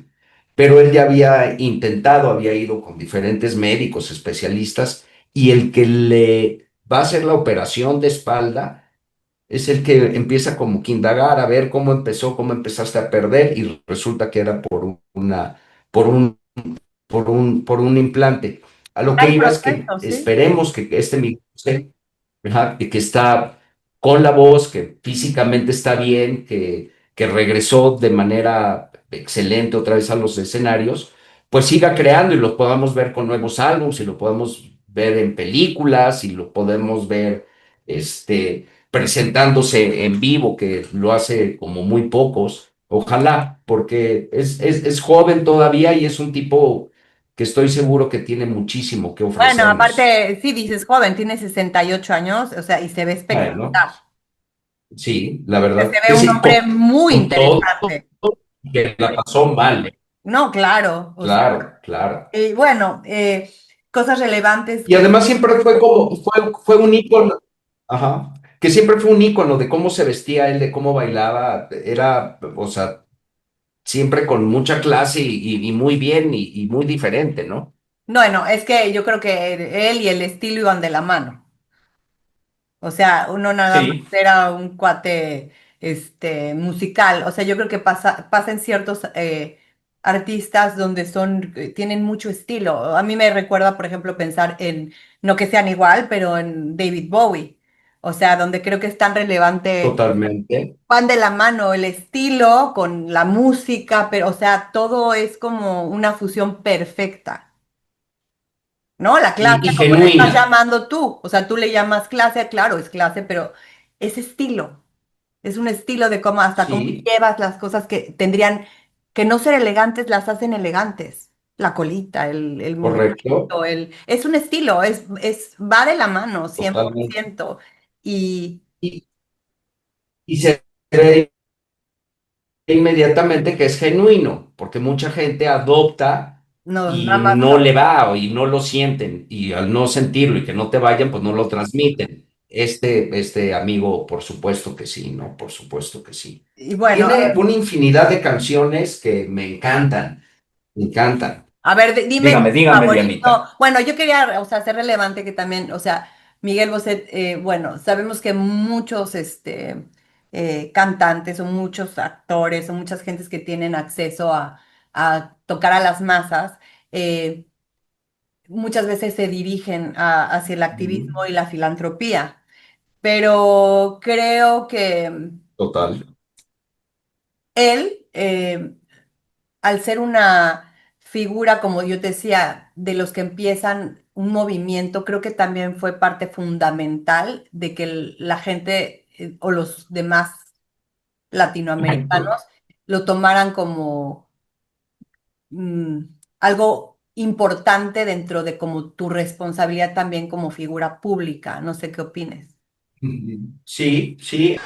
Pero él ya había intentado, había ido con diferentes médicos, especialistas, y el que le va a hacer la operación de espalda es el que empieza como que indagar a ver cómo empezó, cómo empezaste a perder, y resulta que era por un, por un implante. A lo que Hay iba es que procesos, sí. esperemos que este micrófono, ajá, que está con la voz, que físicamente está bien, que regresó de manera excelente otra vez a los escenarios, pues siga creando y lo podamos ver con nuevos álbumes y lo podemos ver en películas y lo podemos ver presentándose en vivo, que lo hace como muy pocos. Ojalá, porque es joven todavía y es un tipo que estoy seguro que tiene muchísimo que Bueno, ofrecernos. aparte, sí, dices joven, tiene 68 años, o sea, y se ve Bueno, espectacular. sí, la O sea, se verdad que ve un sí, hombre muy con todo interesante. que la pasó mal. No, claro, o sea, Claro, claro. y bueno, cosas relevantes Y que, además siempre fue como, fue un ícono, ajá, que siempre fue un ícono de cómo se vestía él, de cómo bailaba, era, o sea, siempre con mucha clase y muy bien y muy diferente, ¿no? bueno, es que yo creo que él y el estilo iban de la mano. O sea, uno nada más Sí, era un cuate, musical. O sea, yo creo que pasa en ciertos artistas donde tienen mucho estilo. A mí me recuerda, por ejemplo, pensar en, no que sean igual, pero en David Bowie. O sea, donde creo que es tan relevante, totalmente. van de la mano el estilo con la música, pero, o sea, todo es como una fusión perfecta. ¿No? La clase, Y como le estás genuina. llamando tú. O sea, tú le llamas clase, claro, es clase, pero es estilo. Es un estilo de cómo, hasta cómo Sí, llevas las cosas que tendrían que no ser elegantes, las hacen elegantes. La colita, el correcto, moñito, es un estilo, va de la mano, cien por totalmente. ciento Y Y, y se ve inmediatamente que es genuino, porque mucha gente adopta no, y nada más no no. le va y no lo sienten, y al no sentirlo y que no te vayan, pues no lo transmiten. Este amigo, por supuesto que sí, ¿no? Por supuesto que sí. Y bueno, Tiene una infinidad de canciones que me encantan, me encantan. a ver, dime Dígame, tu dígame, favorito. Dianita. Bueno, yo quería, o sea, hacer relevante que también, o sea, Miguel Bosé, bueno, sabemos que muchos, cantantes o muchos actores o muchas gentes que tienen acceso a tocar a las masas, eh, muchas veces se dirigen hacia el Ujú. activismo y la filantropía. Pero creo que Total. él, al ser una figura, como yo te decía, de los que empiezan un movimiento, creo que también fue parte fundamental de que la gente o los demás latinoamericanos lo tomaran como mm, algo importante dentro de como tu responsabilidad también como figura pública. No sé qué opines. Ujú. Sí, sí.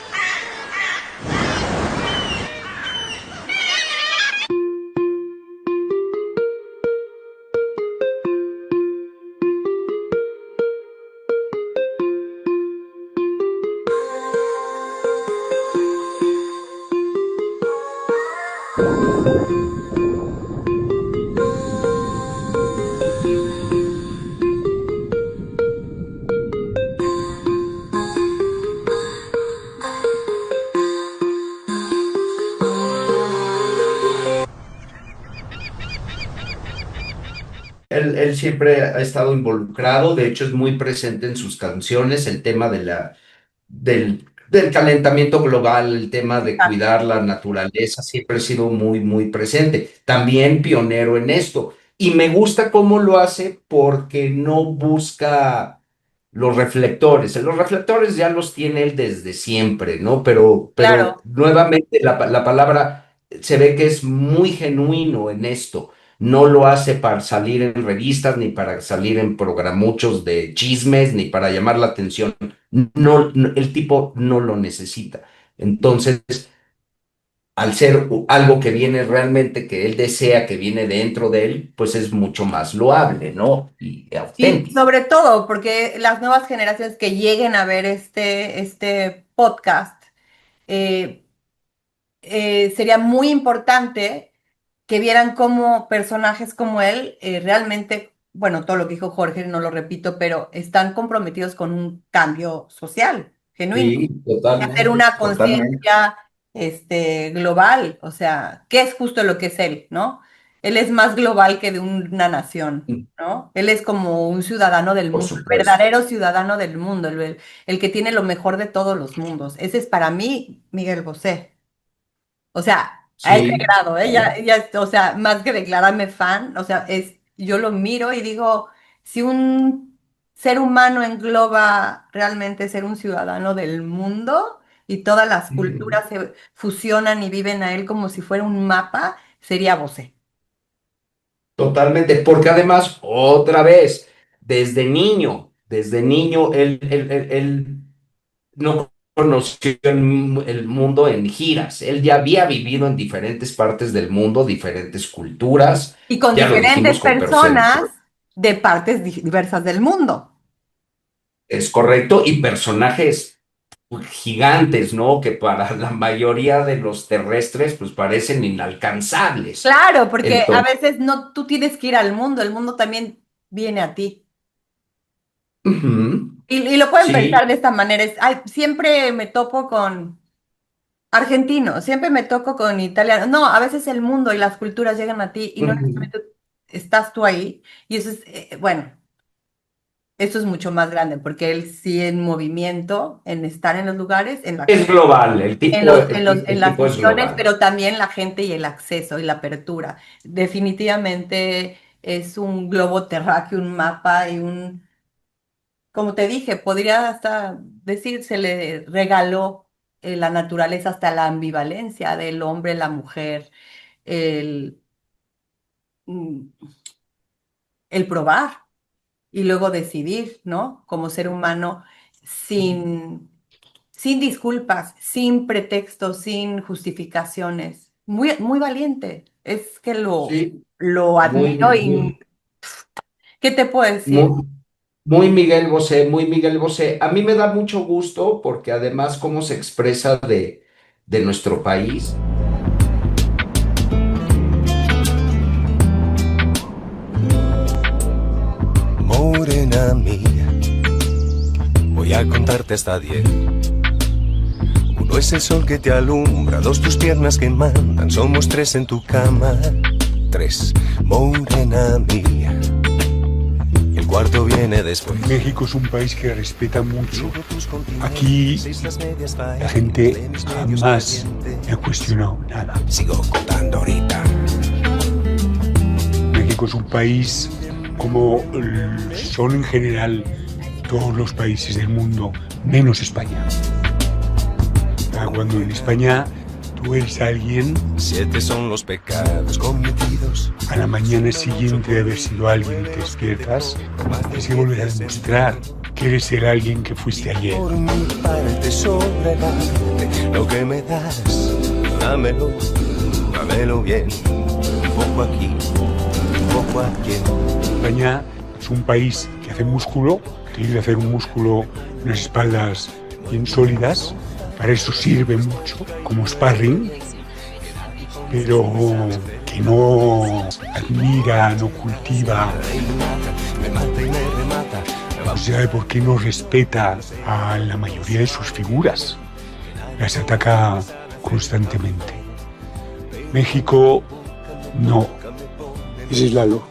Él siempre ha estado involucrado, de hecho es muy presente en sus canciones el tema del calentamiento global, el tema de Exacto. cuidar la naturaleza, siempre ha sido muy, muy presente. También pionero en esto. Y me gusta cómo lo hace porque no busca los reflectores. Los reflectores ya los tiene él desde siempre, ¿no? Pero Claro. nuevamente la palabra se ve que es muy genuino en esto. No lo hace para salir en revistas, ni para salir en programuchos de chismes, ni para llamar la atención. El tipo no lo necesita. Entonces, al ser algo que viene realmente, que él desea, que viene dentro de él, pues es mucho más loable, ¿no? Y Sí, auténtico. sobre todo porque las nuevas generaciones que lleguen a ver este podcast, eh, sería muy importante que vieran cómo personajes como él realmente, bueno, todo lo que dijo Jorge, no lo repito, pero están comprometidos con un cambio social genuino, Sí, hacer totalmente, una totalmente. conciencia global, o sea, ¿qué es justo lo que es él, no? Él es más global que de una nación, ¿no? Él es como un ciudadano del Por mundo, el supuesto. verdadero ciudadano del mundo, el que tiene lo mejor de todos los mundos. Ese es para mí Miguel Bosé. O sea, a ese Sí, grado, ¿eh? O sea, más que declararme fan, o sea, yo lo miro y digo, si un ser humano engloba realmente ser un ciudadano del mundo y todas las ujú, culturas se fusionan y viven a él como si fuera un mapa, sería Bosé. totalmente, porque además, otra vez, desde niño, él no conoció el mundo en giras. Él ya había vivido en diferentes partes del mundo, diferentes culturas, Y con ya lo diferentes dijimos con personas de partes diversas del mundo. es correcto, y personajes gigantes, ¿no? Que para la mayoría de los terrestres, pues parecen inalcanzables. Claro, porque a Entonces, veces no tú tienes que ir al mundo, el mundo también viene a ti. ujú, Y lo pueden sí, pensar de esta manera, "Ay, siempre me topo con argentinos, siempre me toco con italianos". No, a veces el mundo y las culturas llegan a ti y no ujú. necesariamente estás tú ahí. Y eso es, bueno, eso es mucho más grande, porque él sí en movimiento, en estar en los lugares, en la Es global, en el las tipo es visiones, global. pero también la gente y el acceso y la apertura. Definitivamente es un globo terráqueo, un mapa y como te dije, podría hasta decir, se le regaló la naturaleza hasta la ambivalencia del hombre, la mujer, el, mm, el probar y luego decidir, ¿no? Como ser humano sin, sin disculpas, sin pretextos, sin justificaciones. Muy, muy valiente. Es que Sí, lo muy, admiro y muy, ¿qué te puedo decir? muy, muy Miguel Bosé, muy Miguel Bosé. A mí me da mucho gusto porque además cómo se expresa de nuestro país. Morena mía, voy a contarte hasta 10. Uno es el sol que te alumbra, dos tus piernas que mandan, somos tres en tu cama. 3, morena mía, el cuarto viene después. México es un país que respeta mucho. Aquí la gente jamás me ha cuestionado nada. Sigo contando ahorita. México es un país como son en general todos los países del mundo, menos España. Cuando en España tú eres alguien, 7 son los pecados cometidos. a la mañana siguiente de haber sido alguien y te despiertas, tienes que volver a demostrar que eres el alguien que fuiste ayer. Por mi parte sobregarte, lo que me das, dámelo, dámelo bien. Un poco aquí, un poco aquí. España es un país que hace músculo, que tiene que hacer un músculo, unas espaldas bien sólidas. Para eso sirve mucho como sparring, pero que no admira, no cultiva, no sabe por qué no respeta a la mayoría de sus figuras. Las ataca constantemente. México, no. Ese es Lalo.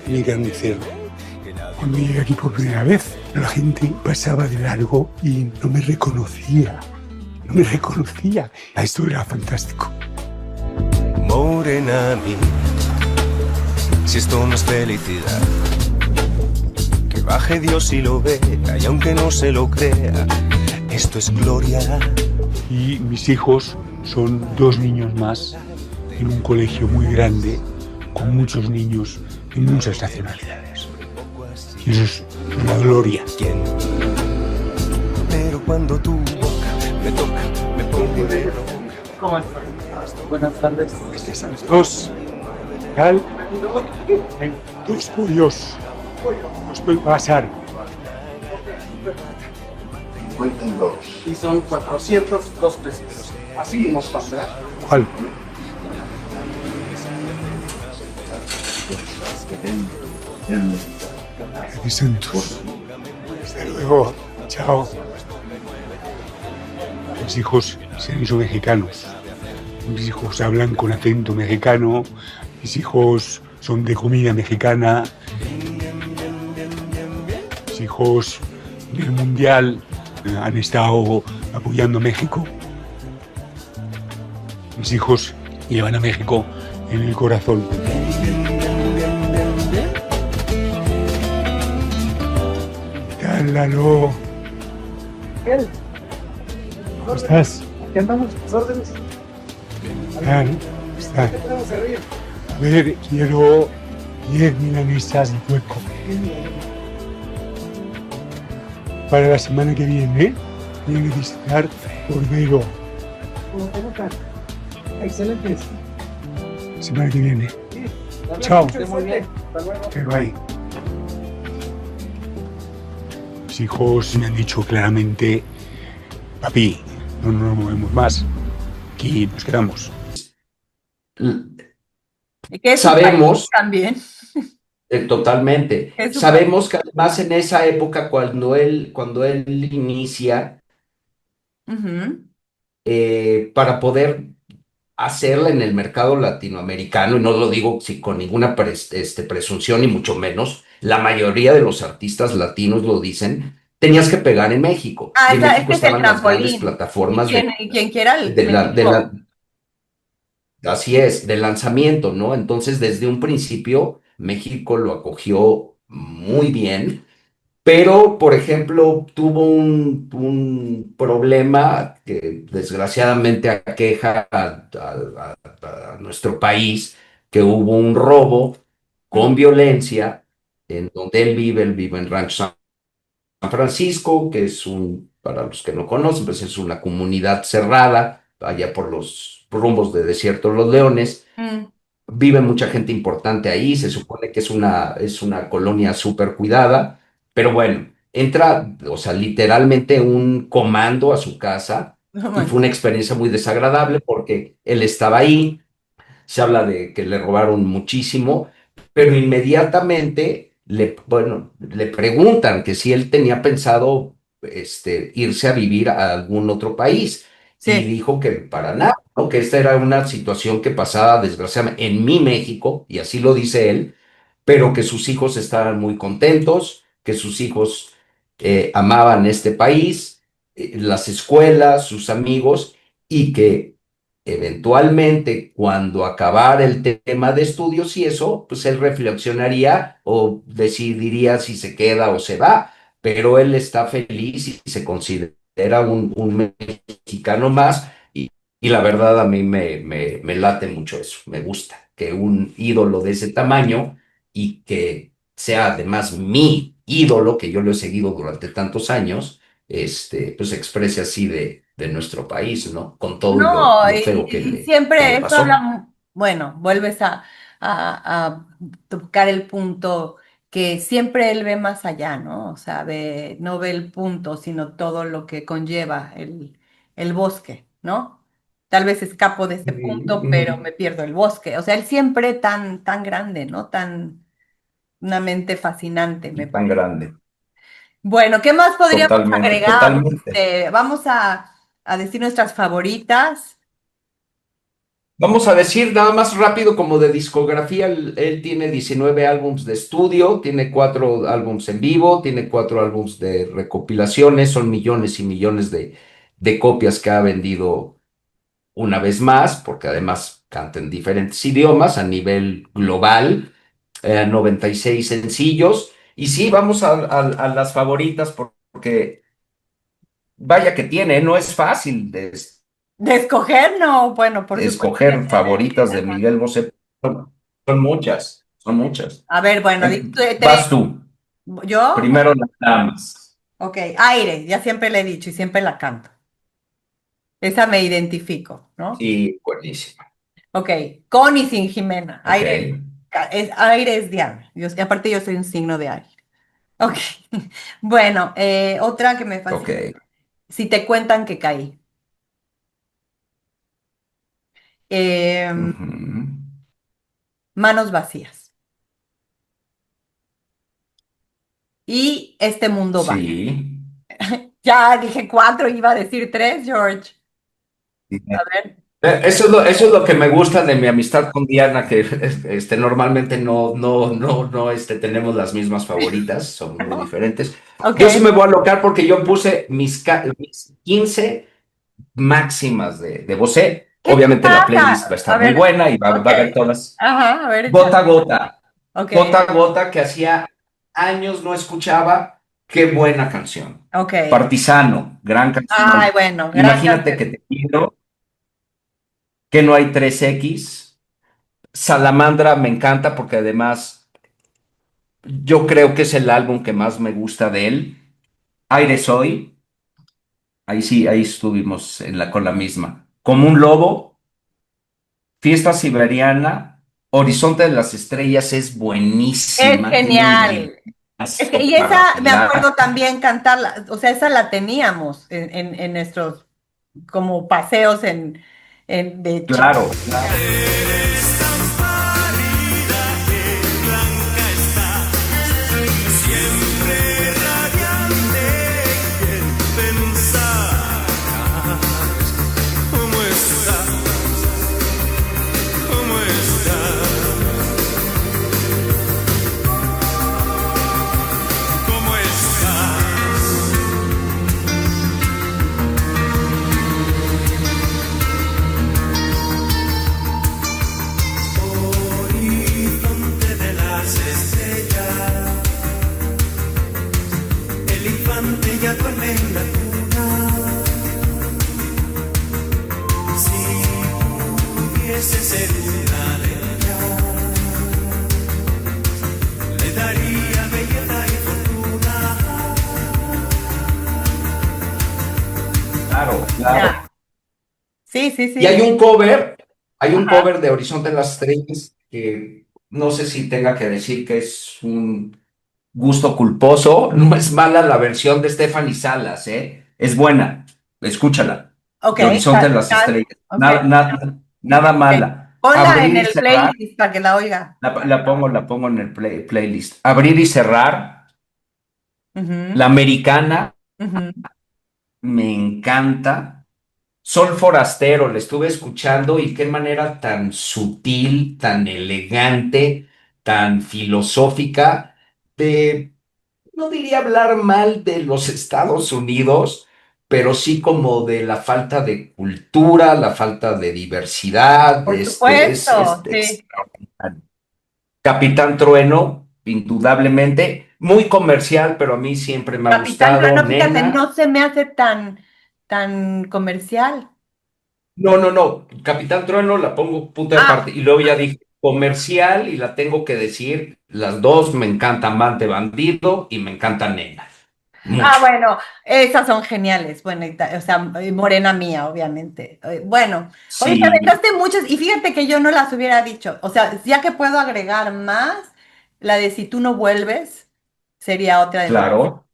Mi carnicero. Cuando llegué aquí por primera vez, la gente pasaba de largo y no me reconocía. No me reconocía. Esto era fantástico. Morena mía, si esto no es felicidad, que baje Dios y lo vea, y aunque no se lo crea, esto es gloria. Y mis hijos son 2 niños más en un colegio muy grande, con muchos niños de muchas nacionalidades. Y eso es una gloria. Pero cuando tu boca me toca, me pongo negro. ¿Cómo estás? Buenas tardes. Este son los 2. ¿Tal? 2 pollos. Os voy a pasar. 52. Y son 402 pesos. Así nos pasa. ¿Cuál? Santos. Hasta luego. Chao. Mis hijos se han hecho mexicanos. Mis hijos hablan con acento mexicano. Mis hijos son de comida mexicana. Mis hijos del Mundial han estado apoyando a México. Mis hijos llevan a México en el corazón. ¿Qué tal, Lalo? Él. ¿Cómo estás? Aquí andamos, tus órdenes. Claro, está. ¿Qué tenemos arriba? A ver, quiero 10 milanesas de puerco. Para la semana que viene, voy a necesitar cordero. ¿Cómo te gustan? Excelentes. Semana que viene. Chao. Muy bien. Hasta luego. Qué guay. Mis hijos me han dicho claramente, papi, no nos movemos más. Aquí nos quedamos. Que es Sabemos, también. Totalmente, Es su sabemos que además en esa época cuando él inicia, Ujú. para poder hacerla en el mercado latinoamericano, y no lo digo con ninguna presunción, ni mucho menos, la mayoría de los artistas latinos lo dicen, tenías que pegar en México. Y en Es México que es el estaban las grandes trampolín. plataformas Y quien quiera el de la, de México. la- así es, de lanzamiento, ¿no? Entonces, desde un principio, México lo acogió muy bien. Pero, por ejemplo, tuvo un problema que desgraciadamente aqueja a nuestro país, que hubo un robo con violencia en donde él vive en Rancho San Francisco, que es para los que no conocen, pues es una comunidad cerrada, allá por los rumbos de Desierto de los Leones. Mm. Vive mucha gente importante ahí, se supone que es una colonia súper cuidada, pero bueno, entra, o sea, literalmente un comando a su casa No y manches. fue una experiencia muy desagradable porque él estaba ahí, se habla de que le robaron muchísimo, pero inmediatamente le preguntan que si él tenía pensado irse a vivir a algún otro país. Y Sí. dijo que para nada, ¿no? Que esta era una situación que pasaba desgraciadamente en mi México, y así lo dice él, pero que sus hijos estaban muy contentos, que sus hijos amaban este país, las escuelas, sus amigos, y que eventualmente cuando acabara el tema de estudios y eso, pues él reflexionaría o decidiría si se queda o se va, pero él está feliz y se considera un mexicano más y la verdad a mí me late mucho eso, me gusta que un ídolo de ese tamaño y que sea además mi ídolo, que yo lo he seguido durante tantos años, pues se exprese así de nuestro país, ¿no? Con todo y No, lo feo que y que siempre le esto pasó. habla, bueno, vuelves a tocar el punto que siempre él ve más allá, ¿no? O sea, no ve el punto, sino todo lo que conlleva el bosque, ¿no? Tal vez escapo de ese punto, pero me pierdo el bosque. O sea, él siempre tan grande, ¿no? Una mente fascinante, me Tan parece. grande. Bueno, ¿qué más podríamos Totalmente, agregar? totalmente. Vamos a decir nuestras favoritas. Vamos a decir nada más rápido como de discografía, él tiene 19 álbums de estudio, tiene 4 álbums en vivo, tiene 4 álbums de recopilaciones, son millones y millones de copias que ha vendido una vez más, porque además canta en diferentes idiomas a nivel global, 96 sencillos, y sí, vamos a las favoritas porque vaya que tiene, no es fácil De escoger, no, bueno, por supuesto que escoger favoritas de Miguel Bosé. Son muchas, son muchas. a ver, bueno, Vas tú, ¿yo? primero las damas. Ok, Aire, ya siempre le he dicho y siempre la canto. Esa me identifico, ¿no? Sí, buenísima. Ok, con y sin Jimena. Ok. Aire es diablo. Aparte yo soy un signo de aire. Ok, bueno, otra que me fascina. Ok. Si te cuentan que caí. Em, Ujú. Manos vacías. Y este mundo va. Sí. Ya dije 4, iba a decir 3, George. A ver. Eso es lo que me gusta de mi amistad con Diana, que normalmente no tenemos las mismas favoritas, son muy diferentes. Ok. Yo sí me voy a alocar porque yo puse mis 15 máximas de Bosé. ¿Qué te Obviamente la playlist va a pasa? A estar muy ver, buena y ok. va a haber todas. Ajá, a ver, Gota a échale. gota, Ok, gota a gota, que hacía años no escuchaba. Qué buena canción. ok. Partisano, gran Ay, canción. bueno, gran Imagínate canción. que te quiero, que no hay 3X. Salamandra me encanta porque además yo creo que es el álbum que más me gusta de él. Aire Soy, ahí sí, ahí estuvimos con la misma. Como un lobo, Fiesta Siberiana, Horizonte de las Estrellas es Es buenísima, tiene un genial. ritmo Y para esa, me bailar. acuerdo también cantarla, o sea, esa la teníamos en nuestros como paseos de chicos. Claro, claro. Siempre radiante pensar cómo estás, cómo estás, cómo estás. Horizonte de las estrellas, el infante ya duerme en la cuna. Si pudiese ser una leña, le daría belleza y fortuna. Claro, Ya. claro. Sí, sí, Y sí. hay un Ajá. cover de Horizonte de las Estrellas que no sé si tenga que decir que es un gusto culposo. No es mala la versión de Stephanie Salas, ¿eh? Es buena. Escúchala. Ok, De Horizonte de las Estrellas. ok. Nada mala. Ponla en Abrir y el cerrar. playlist para que la oiga. La pongo en el playlist. Abrir y cerrar. Ujú, La Americana. ujú. Me encanta. Sol Forastero, le estuve escuchando y qué manera tan sutil, tan elegante, tan filosófica de, no diría hablar mal de los Estados Unidos, pero sí como de la falta de cultura, la falta de diversidad, Por supuesto, es sí. extraordinario. Capitán Trueno, indudablemente, muy comercial, pero a mí siempre me ha Capitán gustado, Trueno, fíjate, Nena. no se me hace tan comercial. No. Capitán Trueno la pongo punto de Ah, aparte. Y luego ya dije comercial y la tengo que decir. Las dos me encanta Amante Bandido y me encanta Nena. Mucho. bueno, esas son geniales. Bueno, o sea, Morena Mía, obviamente. Bueno, oye, te Sí, aventaste muchas y fíjate que yo no las hubiera dicho. O sea, ya que puedo agregar más, la de Si tú no vuelves sería otra claro.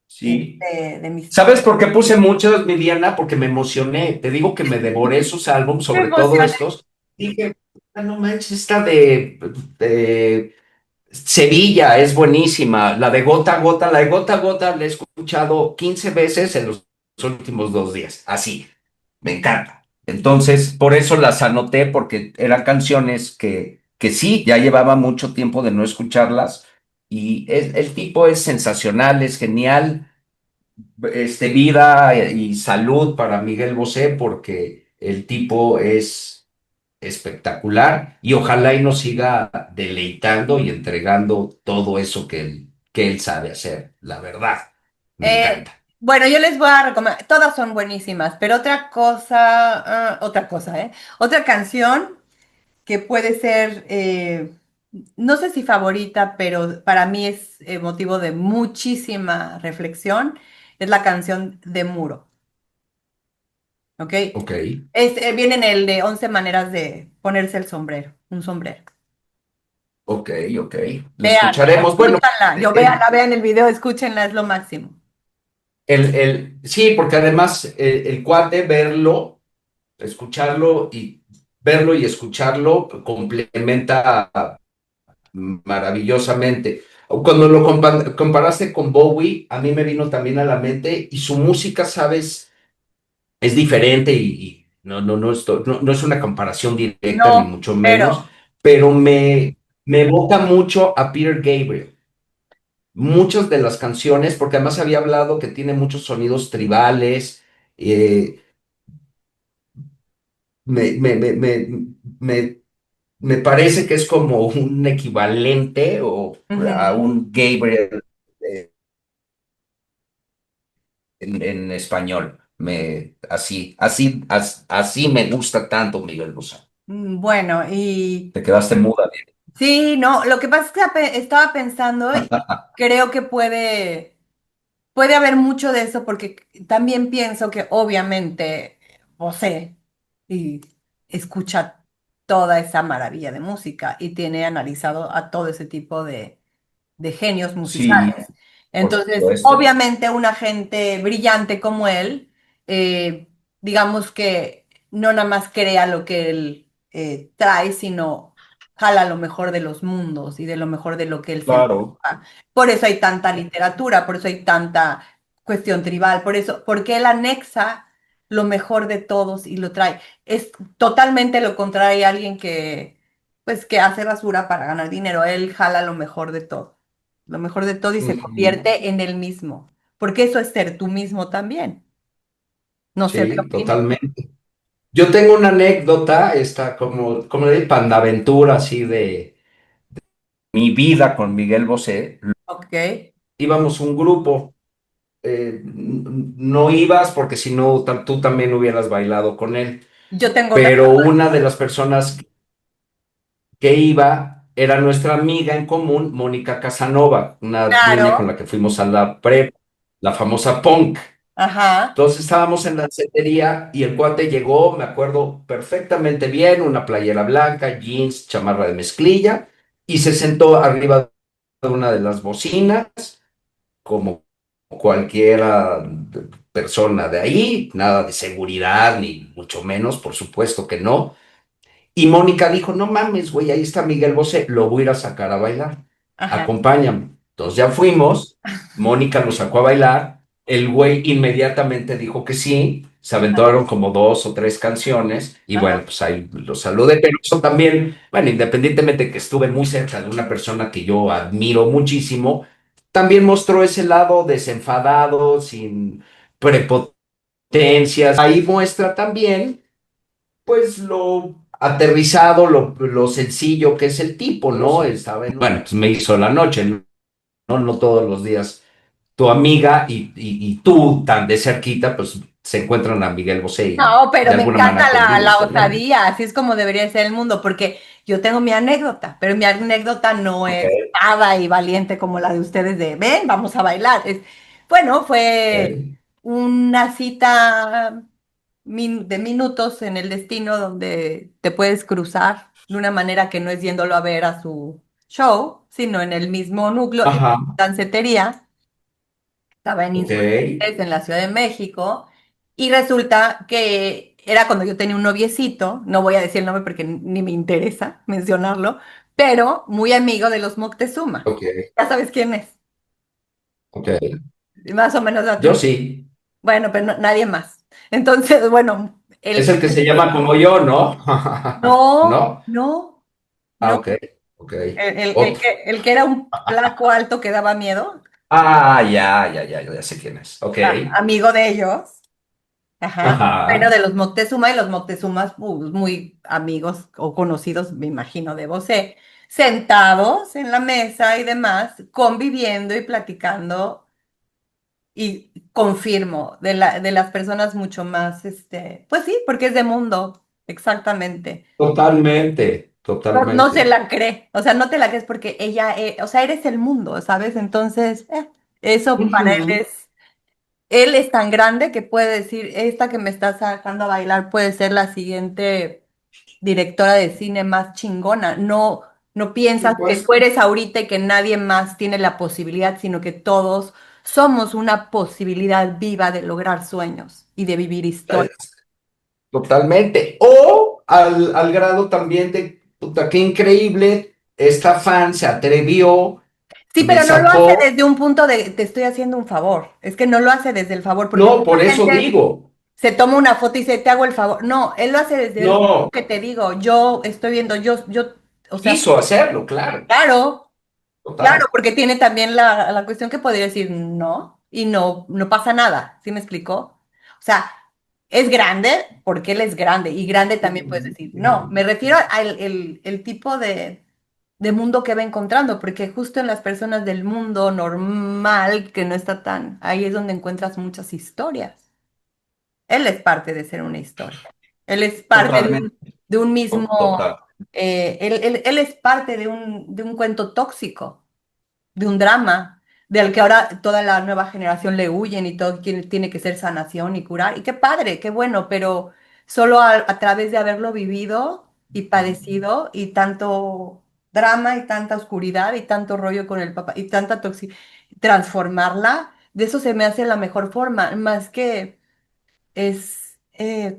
Sí. de mis ¿Sabes por qué puse muchos, Viviana? Porque me emocioné. Te digo que me devoré esos álbumes, sobre todo emociones. estos. Dije, "Ah, no manches, esta de Sevilla es buenísima. La de Gota a Gota, la de Gota a Gota la he escuchado 15 veces en los últimos 2 días. Así, me encanta. Entonces, por eso las anoté, porque eran canciones que sí, ya llevaba mucho tiempo de no escucharlas. Y el tipo es sensacional, es genial. Vida y salud para Miguel Bosé, porque el tipo es espectacular y ojalá y nos siga deleitando y entregando todo eso que él sabe hacer, la verdad. Me Eh, encanta. bueno, yo les voy a recomendar, todas son buenísimas, pero otra cosa, ¿eh? Otra canción que puede ser, no sé si favorita, pero para mí es motivo de muchísima reflexión, es la canción de Muro, ¿ok? Ok, Viene en el de 11 maneras de ponerse el sombrero, un sombrero. ok. La Véanla, escucharemos. Bueno, escúchanla, en, vean el video, escúchenla, es lo máximo. Sí, porque además el cuate escucharlo y verlo y escucharlo complementa maravillosamente. Cuando lo comparaste con Bowie, a mí me vino también a la mente y su música, sabes, es diferente y no es una comparación directa ni No, mucho menos, pero pero me evoca mucho a Peter Gabriel. Muchas de las canciones, porque además había hablado que tiene muchos sonidos tribales, eh, me, me, me, me, me, me parece que es como un equivalente o a ujú. un Gabriel en español. Así me gusta tanto Miguel Bosé. Bueno, y Te quedaste muda. sí, no, lo que pasa es que estaba pensando y creo que puede haber mucho de eso porque también pienso que obviamente José y escucha toda esa maravilla de música y tiene analizado a todo ese tipo de genios Sí, musicales. por Entonces, supuesto. obviamente una gente brillante como él, digamos que no nada más crea lo que él trae, sino jala lo mejor de los mundos y de lo mejor de lo que él se Claro. empuja. Por eso hay tanta literatura, por eso hay tanta cuestión tribal, por eso, porque él anexa lo mejor de todos y lo trae. Es totalmente lo contrario a alguien que, pues, que hace basura para ganar dinero. Él jala lo mejor de todo y se Ujú. convierte en él mismo, porque eso es ser tú mismo también. No sé qué Sí, opinas. totalmente. Yo tengo una anécdota, esta como de pandaventura, así de mi vida con Miguel Bosé. Ok, Íbamos un grupo, no ibas porque si no tú también hubieras bailado con él, yo tengo pero recuerdos. una de las personas que iba era nuestra amiga en común, Mónica Casanova, una niña con Claro, la que fuimos a la prepa, la famosa punk. ajá, Entonces estábamos en la dancetería y el cuate llegó, me acuerdo perfectamente bien, una playera blanca, jeans, chamarra de mezclilla, y se sentó arriba de una de las bocinas, como cualquiera persona de ahí, nada de seguridad, ni mucho menos, por supuesto que no. Y Mónica dijo, no mames, güey, ahí está Miguel Bosé, lo voy a ir a sacar a bailar. ajá, Acompáñame. Entonces ya fuimos, Mónica lo sacó a bailar, el güey inmediatamente dijo que sí, se aventaron como dos o tres canciones y bueno, ajá, pues ahí lo saludé, pero eso también, bueno, independientemente que estuve muy cerca de una persona que yo admiro muchísimo, también mostró ese lado desenfadado, sin prepotencias. Ahí muestra también pues lo aterrizado, lo sencillo que es el tipo, ¿no? Estaba bueno, pues me hizo la noche, ¿no? No todos los días. Tu amiga y tú, tan de cerquita, pues se encuentran a Miguel Bosé y no, pero de me alguna manera encanta la conviviste, ¿no? osadía, así es como debería ser el mundo, porque yo tengo mi anécdota, pero mi anécdota no Ok, es nada y valiente como la de ustedes de, ven, vamos a bailar. Bueno, fue ok. una cita de minutos en el destino donde te puedes cruzar de una manera que no es yéndolo a ver a su show, sino en el mismo núcleo, en Ajá, dancetería. Estaba en ok, Insurgentes, en la Ciudad de México, y resulta que era cuando yo tenía un noviecito, no voy a decir el nombre porque ni me interesa mencionarlo, pero muy amigo de los Moctezuma. ok, Ya sabes quién es, ok. más o menos date Yo una. sí. Bueno, pero nadie más. Entonces, bueno, Es el el que se llama como yo, ¿no? no, ¿No? no, Ah, no, ok, ok. el Otro. que era un flaco alto que daba miedo, Ah, ya sé quién es. Ok. amigo de ellos. Ajá. Bueno, Ajá. de los Moctezuma y los Moctezumas, pues, muy amigos o conocidos, me imagino, de Bosé, sentados en la mesa y demás, conviviendo y platicando, y confirmo, de las personas mucho más, pues sí, porque es de mundo, exactamente. Totalmente, No, no se totalmente. la cree, o sea, no te la crees porque ella, o sea, eres el mundo, ¿sabes? Entonces, eso para él Ujú. es. Él es tan grande que puede decir, esta que me está sacando a bailar puede ser la siguiente directora de cine más chingona. No Por piensas que tú supuesto. eres ahorita y que nadie más tiene la posibilidad, sino que todos somos una posibilidad viva de lograr sueños y de vivir historias. Totalmente. O al grado también de, puta, qué increíble, esta fan se atrevió, Sí, me pero no lo sacó. hace desde un punto de te estoy haciendo un favor. Es que no lo hace desde el favor, porque No, por mucha eso gente digo. se toma una foto y dice, te hago el favor. No, él lo hace desde el No, que te digo, yo estoy viendo, o sea, quiso hacerlo, claro. claro, Total. porque tiene también la cuestión que podría decir no, y no pasa nada. ¿Sí me explicó? O sea, es grande porque él es grande, y grande también puedes decir no. Me refiero al el tipo de mundo que va encontrando, porque justo en las personas del mundo normal, que no está tan, ahí es donde encuentras muchas historias. Él es parte de ser una historia. Él es parte Totalmente. de un mismo, Total. él es parte de un cuento tóxico, de un drama, del que ahora toda la nueva generación le huyen y todo tiene que ser sanación y curar. Y qué padre, qué bueno, pero solo a través de haberlo vivido y padecido y tanto drama y tanta oscuridad y tanto rollo con el papá y tanta toxicidad, transformarla, de eso se me hace la mejor forma, más que es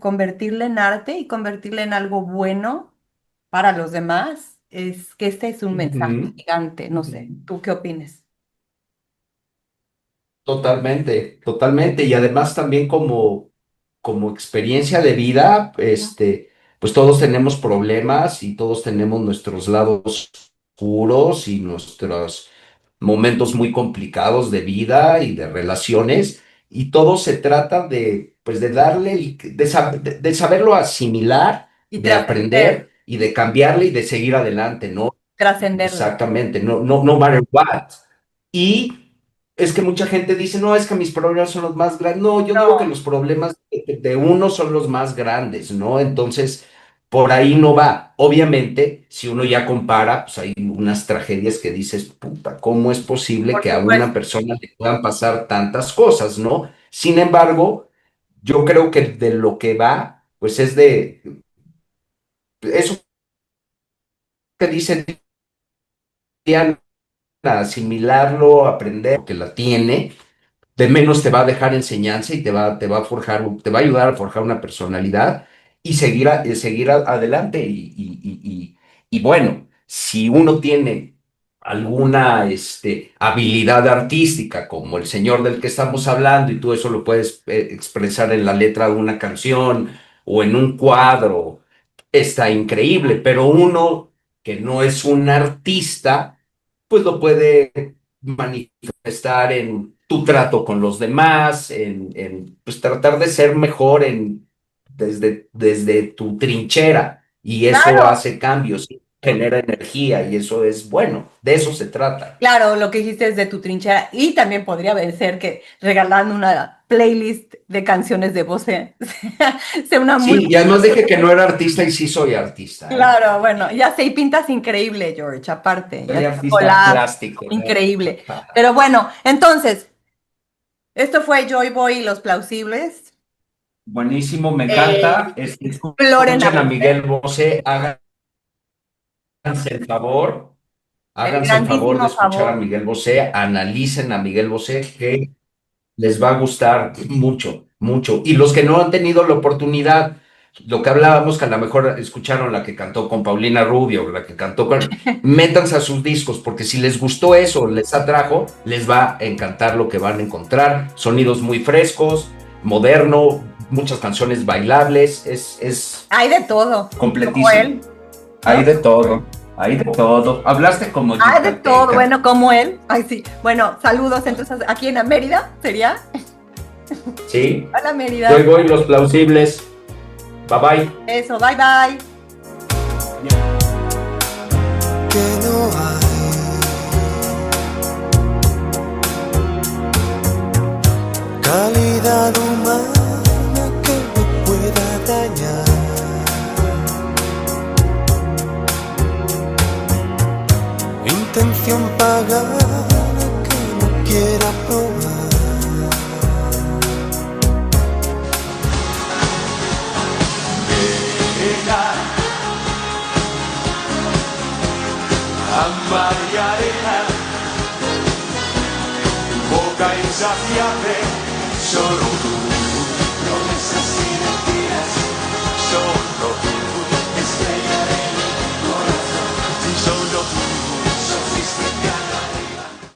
convertirla en arte y convertirla en algo bueno para los demás. Es que este es un mensaje Ujú. gigante, no sé, ¿tú qué opinas? Totalmente, totalmente. Y además también como experiencia de vida, pues todos tenemos problemas y todos tenemos nuestros lados oscuros y nuestros momentos muy complicados de vida y de relaciones. Y todo se trata de, pues de darle, de saberlo asimilar, Y de trascender, aprender y de cambiarle y de seguir adelante, ¿no? trascenderlo. Exactamente, no matter what. Y es que mucha gente dice, no, es que mis problemas son los más grandes. No, yo digo que No, los problemas de uno son los más grandes, ¿no? Entonces, por ahí no va. Obviamente, si uno ya compara, pues hay unas tragedias que dices, puta, ¿cómo es posible por que a una supuesto. persona le puedan pasar tantas cosas, ¿no? Sin embargo, yo creo que de lo que va, pues es de eso que dice Diana, asimilarlo, aprender, porque la tiene, de menos te va a dejar enseñanza y te va a forjar, te va a ayudar a forjar una personalidad y seguir adelante. Y bueno, si uno tiene alguna habilidad artística, como el señor del que estamos hablando, y tú eso lo puedes expresar en la letra de una canción o en un cuadro, está increíble, pero uno que no es un artista, pues lo puede manifestar en tu trato con los demás, pues tratar de ser mejor desde tu trinchera, y eso Claro, hace cambios, genera energía y eso es bueno, de eso se trata. claro, lo que dijiste es de tu trinchera y también podría ser que regalando una playlist de canciones de voz sea una muy Sí, y además dije que no era artista y sí soy artista, ¿eh? claro, bueno, ya sé, y pintas increíble, George, aparte, ya Soy sé, artista collab, plástico, ¿no? increíble. Pero bueno, entonces, esto fue Joy Boy y los plausibles. Buenísimo, me Eh, encanta. Exploren a Escuchen a Bosé, Miguel Bosé, háganse el favor. el Háganse el favor de grandísimo escuchar a favor. Miguel Bosé, analicen a Miguel Bosé, que les va a gustar mucho, mucho. Y los que no han tenido la oportunidad, lo que hablábamos, que a lo mejor escucharon la que cantó con Paulina Rubio, la que cantó con... Métanse a sus discos, porque si les gustó eso, les atrajo, les va a encantar lo que van a encontrar. Sonidos muy frescos, moderno, muchas canciones bailables, es Hay de todo, como completísimo. él, Hay de todo. Hay de todo. Hablaste como hay de todo, yucateca. bueno, como él. Ay, sí. Bueno, saludos entonces aquí en Mérida, ¿sería? Sí. Hola, Mérida. Yo voy los plausibles. Bye bye. Eso, bye bye. Que no hay calidad humana que me pueda dañar. Intención pagana que no quiera probar. Dejar amar y alejar, boca y insaciable, solo